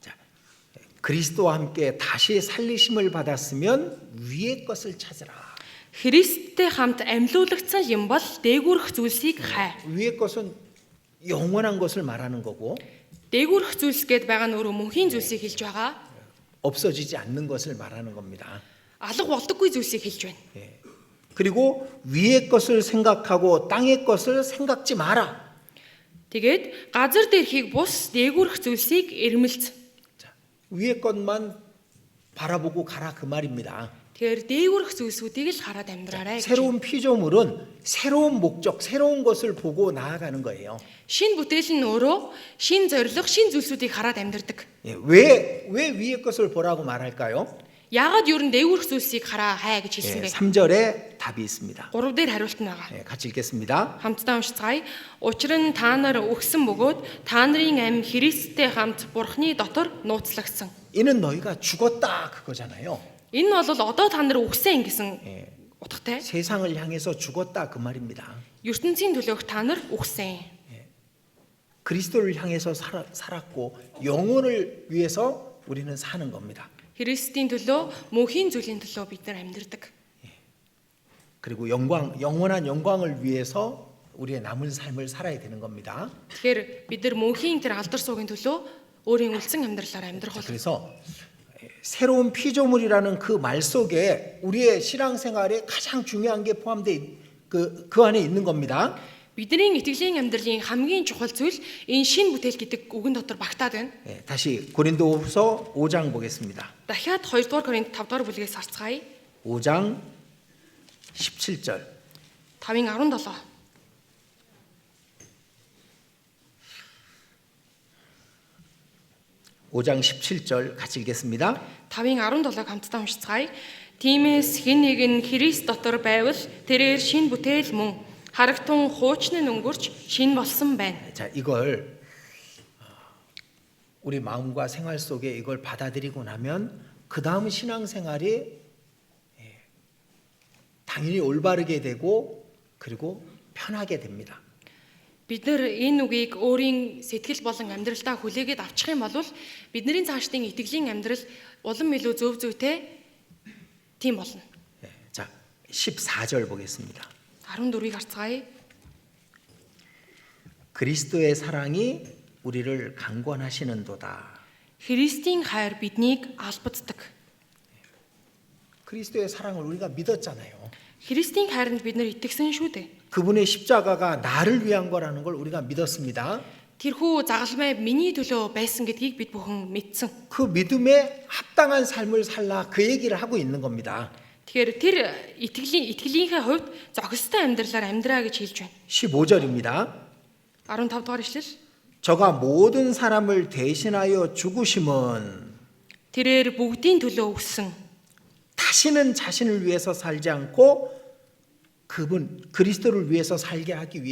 자, 그리스도와 함께 다시 살리심을 받았으면 위의 것을 찾으라. Христтэй хамт амьлуулагдсан юм бол дээгүүрэх зүйлсийг хай. 위의 것은 영원한 것을 말하는 거고 Дээгүүрэх зүйлс гэдээ байгаа нь өөрөө мөнхийн зүйлсийг хэлж байгаа. 없어지지 않는 것을 말하는 겁니다. Алга болдоггүй зүйлсийг хэлж байна. 그리고 위의 것을 생각하고 땅의 것을 생각지 마라. Тэгээд газар дээрхийг бус дээгүүрэх зүйлсийг эрмэлз. 자, 위의 것만 바라보고 가라 그 말입니다. Тэгэхээр дээгүүрэх зүйлсүүдийг л хараад амьдраарай. 새로운 피조물은 새로운 목적, 새로운 것을 보고 나아가는 거예요. Шинэ бүтээл нь өөрөө шинэ зорилго, шинэ зүйлсүүдийг хараад амьдрдаг. 왜 위의 것을 보라고 말할까요? Яагаад юу н дээгүүрэх зүйлсийг хараа хай гэж хэлсэн бэ? 3절에 답이 있습니다. 3 дээр хариулт нь байгаа. 같이 읽겠습니다. Хамтдаа уншицгаая. Учир нь та нар өгсөн бөгөөд та нарын амь Христтэй хамт Бурхны дотор нууцлагдсан. 이는 너희가 죽었다 그거잖아요. Энэ нь бол одоо та нар өгсөн гэсэн утгатай. 세상을 향해서 죽었다 그 말입니다. ертөнцийн төлөөх та нар өгсөн. 그리스도를 향해서 살았고 영혼을 위해서 우리는 사는 겁니다. Христийн төлөө, мөнхийн зүйлийн төлөө бид нар амьдардаг. 그리고 영원한 영광을 위해서 우리의 남은 삶을 살아야 되는 겁니다. Тэгэхээр бид нар мөнхийн тэр алдар суугийн төлөө өөрийн үлдсэн амьдралаар амьдрах болно. 그래서 새로운 피조물이라는 그 말 속에 우리의 신앙생활에 가장 중요한 게 포함되어 그 안에 있는 겁니다. Бидний итгэлийн амьдралын хамгийн чухал зүйл энэ шин бүтээл гэдэг үгэн дотор багтаад байна. 다시 고린도후서 5장 보겠습니다. Дахиад 2-р Коринт 5-р бүлгээс харцгаая. 5장 17절. 5-ын 17. 5장 17절 같이 읽겠습니다. 5-ын 17-ыг хамтдаа уншицгаая. Тиймээс хэн нэг нь Христ дотор байвал тэрээр шин бүтээл мөн. Харагтун хуучны нь өнгөрч шин болсон байна. 자, 이걸 우리 마음과 생활 속에 이걸 받아들이고 나면 그 다음 신앙생활이 당연히 올바르게 되고 그리고 편하게 됩니다. Бид нар энэ үгийг өөрийн сэтгэл болон амьдралдаа хүлээгээд авчих юм бол бидний цаашдын итгэлийн амьдрал улам илүү зөв зүйтэй тийм болно. 자, 14절 보겠습니다. 14-ийг харцгаая. 그리스도의 사랑이 우리를 강권하시는도다. Христийн хайр биднийг албаддаг. 그리스도의 사랑을 우리가 믿었잖아요. Христийн хайранд бид нар итгэсэн шүү дээ. 그분의 십자가가 나를 위한 거라는 걸 우리가 믿었습니다. Тэрхүү загалмай миний төлөө байсан гэдгийг бид бүхэн мэдсэн. 그 믿음에 합당한 삶을 살라 그 얘기를 하고 있는 겁니다. Тэгэхээр тэр итгэлийнхээ хувьд зохистой амьдралаар амьдраа гэж хэлж байна. 15절입니다. 15 дугаар ишлэл. 저가 모든 사람을 대신하여 죽으심은 Тэрээр бүгдийн төлөө өгсөн. 다시는 자신을 위해서 살지 않고 그분 그리스도를 위해서 살게 하기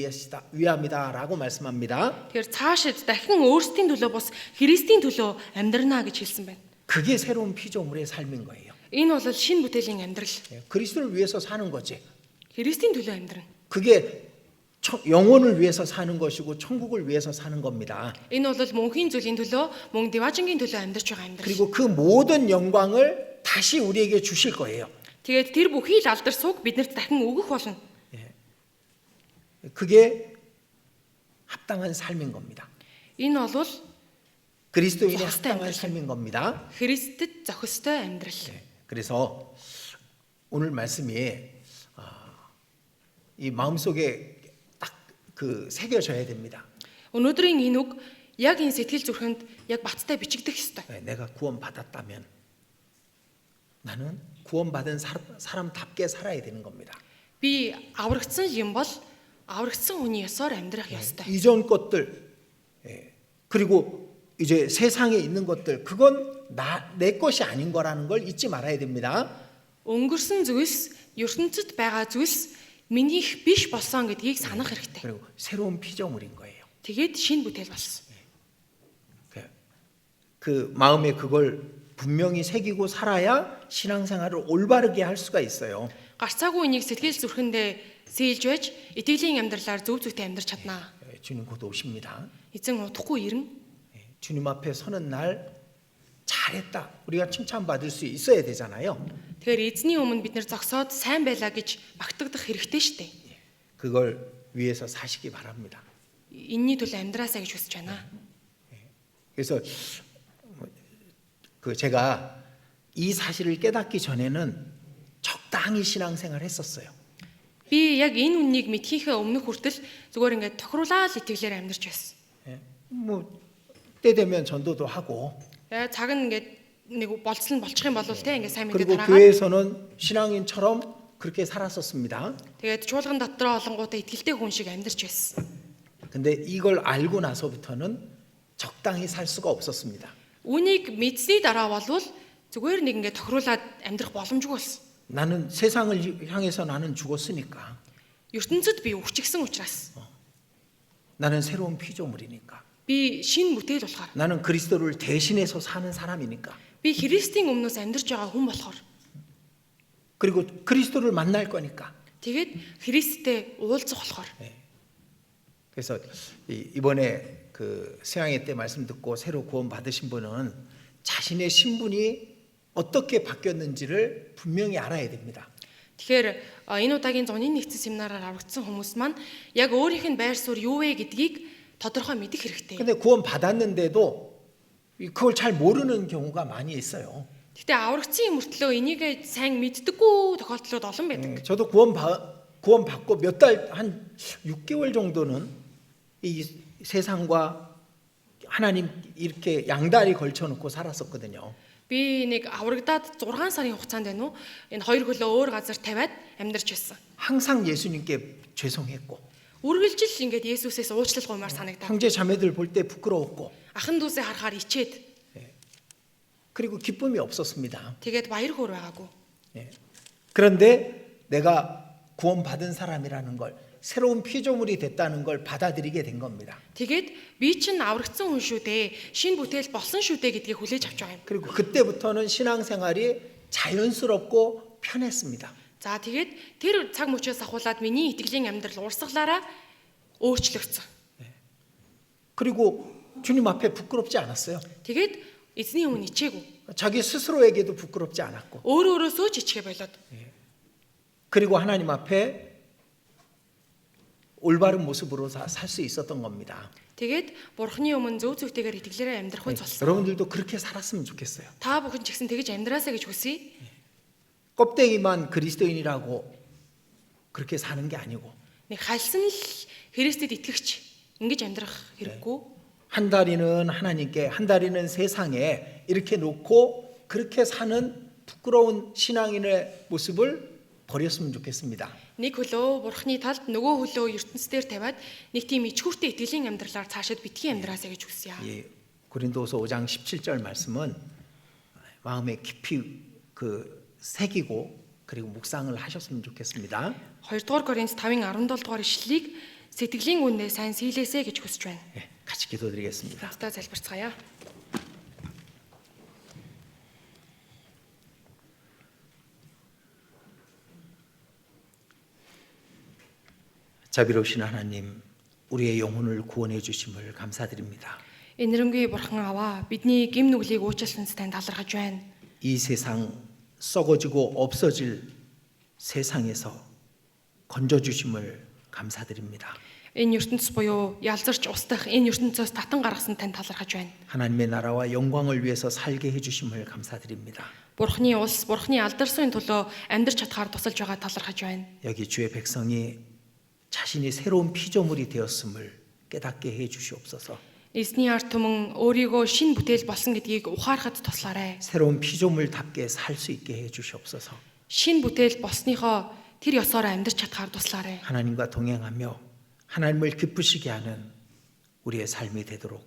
위함이다라고 말씀합니다. Тэгэхээр цаашид дахин өөрсдийн төлөө бус Христийн төлөө амьдрнаа гэж хэлсэн байна. 그게 새로운 피조물의 삶인 거예요. Энэ бол шин бүтээлийн амьдрал. 그리스도를 위해서 사는 거지. Христийн төлөө амьдрна. 그게 영혼을 위해서 사는 것이고 천국을 위해서 사는 겁니다. Энэ бол мөнхийн зүйлийн төлөө, мөн деважингийн төлөө амьдарч байгаа амьдрал. 그리고 그 모든 영광을 다시 우리에게 주실 거예요. Тэгээд тэр бүхий л алдарсууг биднэрт дахин өгөх болно. 그게 합당한 삶인 겁니다. Энэ бол 그리스도인의 합당한 삶인 겁니다. Христэд зохистой амьдрал. 그래서 오늘 말씀이 이 마음속에 딱 그 새겨져야 됩니다. Өнөөдрийн энэ үг яг энэ сэтгэл зүрхэнд яг баттай бичигдэх ёстой. 내가 구원받았다면 나는 구원받은 사람답게 살아야 되는 겁니다. Би аврагдсан юм бол аврагдсан хүний ёсоор амьдрах ёстой. 이전 것들 그리고 이제 세상에 있는 것들 그건 내 것이 아닌 거라는 걸 잊지 말아야 됩니다. Өнгөрсөн зүйлс, ертөнцид байгаа зүйлс минийх биш болсон гэдгийг санах хэрэгтэй. 그리고 새로운 피조물인 거예요. Тэгээд шин бүтээл болсон. 그 마음에 그걸 분명히 새기고 살아야 신앙생활을 올바르게 할 수가 있어요. Гарцаагүй энийг сэтгэл зүрхэндээ сэлж байж итгэлийн амьдралаар зөв зүйтэй амьдрч чаднаа. 주님 곧 오십니다. Эзэн удахгүй ирнэ. 주님 앞에 서는 날 잘했다. 우리가 칭찬받을 수 있어야 되잖아요. Тэгэхээр эзний өмнө бид нэр зогсоод сайн байлаа гэж багтагдах хэрэгтэй шүү дээ. 그걸 위해서 사시기 바랍니다. Энийний төлөө амьдраасаа гэж хүсэж байна. 그래서 제가 이 사실을 깨닫기 전에는 적당히 신앙생활 했었어요. Би яг энэ үннийг мэдхийнхээ өмнөх хүртэл зүгээр ингээд тохируулаад итгэлээр амьдрч байсан. 때 되면 전도도 하고 Цаг нь ингээд нэг болцол нь болчих юм бол те ингээд сайн мэдээ 그리고 дараагаад 교회에서는 신앙인처럼 그렇게 살았었습니다. тэгээд чуулган дотроо олонгуудаа итгэлтэй хүн шиг амьдрч байсан. 근데 이걸 알고 나서부터는 적당히 살 수가 없었습니다. Үнийг мэдсний дараа болвол зүгээр нэг ингээд тохируулаад амьдрах боломжгүй болсон. 나는 세상을 향해서 나는 죽었으니까. ертөнцид би өвчгсөн учраас. 나는 새로운 피조물이니까. Би шин бүтээл болохоор. 나는 그리스도를 대신해서 사는 사람이니까. Би Христийн өмнөөс амьдарч байгаа хүн болохоор. 그리고 그리스도를 만날 거니까. Тэгээд Христтэй уулзах болохоор. 그래서 이번에 그 세왕회 때 말씀 듣고 새로 구원 받으신 분은 자신의 신분이 어떻게 바뀌었는지를 분명히 알아야 됩니다. Тэгэхээр энэ удаагийн зуны нэгдсэн семинараар аврагдсан хүмүүс маань яг өөрийнх нь байр суурь юу вэ гэдгийг тодорхой мэдэх хэрэгтэй. 근데 구원 받았는데도 그걸 잘 모르는 경우가 많이 있어요. Гэтэ аврагдсан юм мөртлөө энийг сайн мэддэггүй тохиолдлууд олон байдаг. 저도 구원받고 몇 달, 한 6개월 정도는 이 세상과 하나님 이렇게 양다리 걸쳐놓고 살았었거든요. Би нэг аврагдаад 6 сарын хугацаанд байна уу? Энэ хоёр хөлөө өөр газар тавиад амьдарч байсан. 항상 예수님께 죄송했고 Үргэлжил ингээд Есүсээс уучлал гуймаар санагдав. 형제 자매들 볼 때 부끄러웠고 Ахан дүүсээ харахаар ичээд 그리고 기쁨이 없었습니다. тэгээд баяр хөөр байгаагүй. 예. 그런데 내가 구원받은 사람이라는 걸, 새로운 피조물이 됐다는 걸 받아들이게 된 겁니다. Тэгээд би чинь аврагдсан хүн шүү дээ. Шинэ бүтээл болсон шүү дээ гэдгийг хүлээж авч байгаа юм. 그리고 그때부터는 신앙생활이 자연스럽고 편했습니다. За тэгээд тэр цаг мөчөөс ахуулаад миний итгэлийн амьдрал урсгалаараа өөрчлөгдсөн. 그리고 주님 앞에 부끄럽지 않았어요. Тэгээд эзний өмнө ичээгүй. 자기 스스로에게도 부끄럽지 않았고, Өөрөөсөө ч ичгээ болоод. 그리고 하나님 앞에 올바른 모습으로 살 수 있었던 겁니다. Тэгээд бурхны өмнө зөв зөвтэйгээр итгэлээрээ амьдрах үе болсон. 여러분들도 그렇게 살았으면 좋겠어요. Та бүхэн ч гэсэн тэгж амьдраасаа гэж хүсье. 껍데기만 그리스도인이라고 그렇게 사는 게 아니고, Нэг халсан л Христэд итгэгч ингэж амьдрах хэрэггүй. 한 다리는 하나님께, 한 다리는 세상에 이렇게 놓고 그렇게 사는 부끄러운 신앙인의 모습을 버렸으면 좋겠습니다. Нэг хөлөө бурхны талд нөгөө хөлөө ертөнцийн дээр тавиад нэг тийм ичгүүртэй итгэлийн амьдралаар цаашид битгий амьдраасаа гэж хүсье. 예, 고린도서 5장 17절 말씀은 마음에 깊이 새기고 그리고 묵상을 하셨으면 좋겠습니다. 2-р Коринт 5-ын 17-р ишлэлийг сэтгэлийн үнээр сайн сийлээсэ гэж хүсэж байна. 예, 같이 기도드리겠습니다. Хамтдаа залбирцгаая. 자비로우신 하나님, 우리의 영혼을 구원해 주심을 감사드립니다. Энэрэнгүй бурхан аваа бидний гим нүглийг уучлсан танд талархаж байна. 이 세상 썩어지고 없어질 세상에서 건져 주심을 감사드립니다. Энэ ертөнц буюу ялзарч устдах энэ ертөнцөөс татан гаргасан танд талархаж байна. 하나님의 나라와 영광을 위해서 살게 해 주심을 감사드립니다. Бурхны улс, бурхны алдарсны төлөө амьдрч чадхаар тусалж байгаа талархаж байна. 여기 주의 백성이 자신이 새로운 피조물이 되었음을 깨닫게 해 주시옵소서. Эзний ард түмэн өөрийгөө шин бүтээл болсон гэдгийг ухаарахад туслаарай. 새로운 피조물답게 살 수 있게 해 주시옵소서. Шин бүтээл болсныхоо тэр ёсоор амьдрч чадхаар туслаарай. 하나님과 동행하며 하나님을 기쁘시게 하는 우리의 삶이 되도록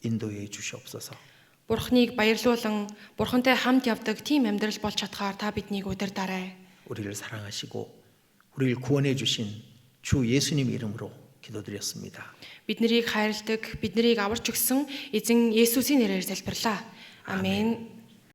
인도해 주시옵소서. Бурхныг баярлуулан бурхантай хамт явдаг тийм амьдрал болж чадхаар та биднийг удирдаарай. 우리를 사랑하시고 우리를 구원해 주신 주 예수님 이름으로 기도드렸습니다. Биднийг хайрладаг, биднийг аварч өгсөн эзэн Есүсийн нэрээр залбирлаа. Амен.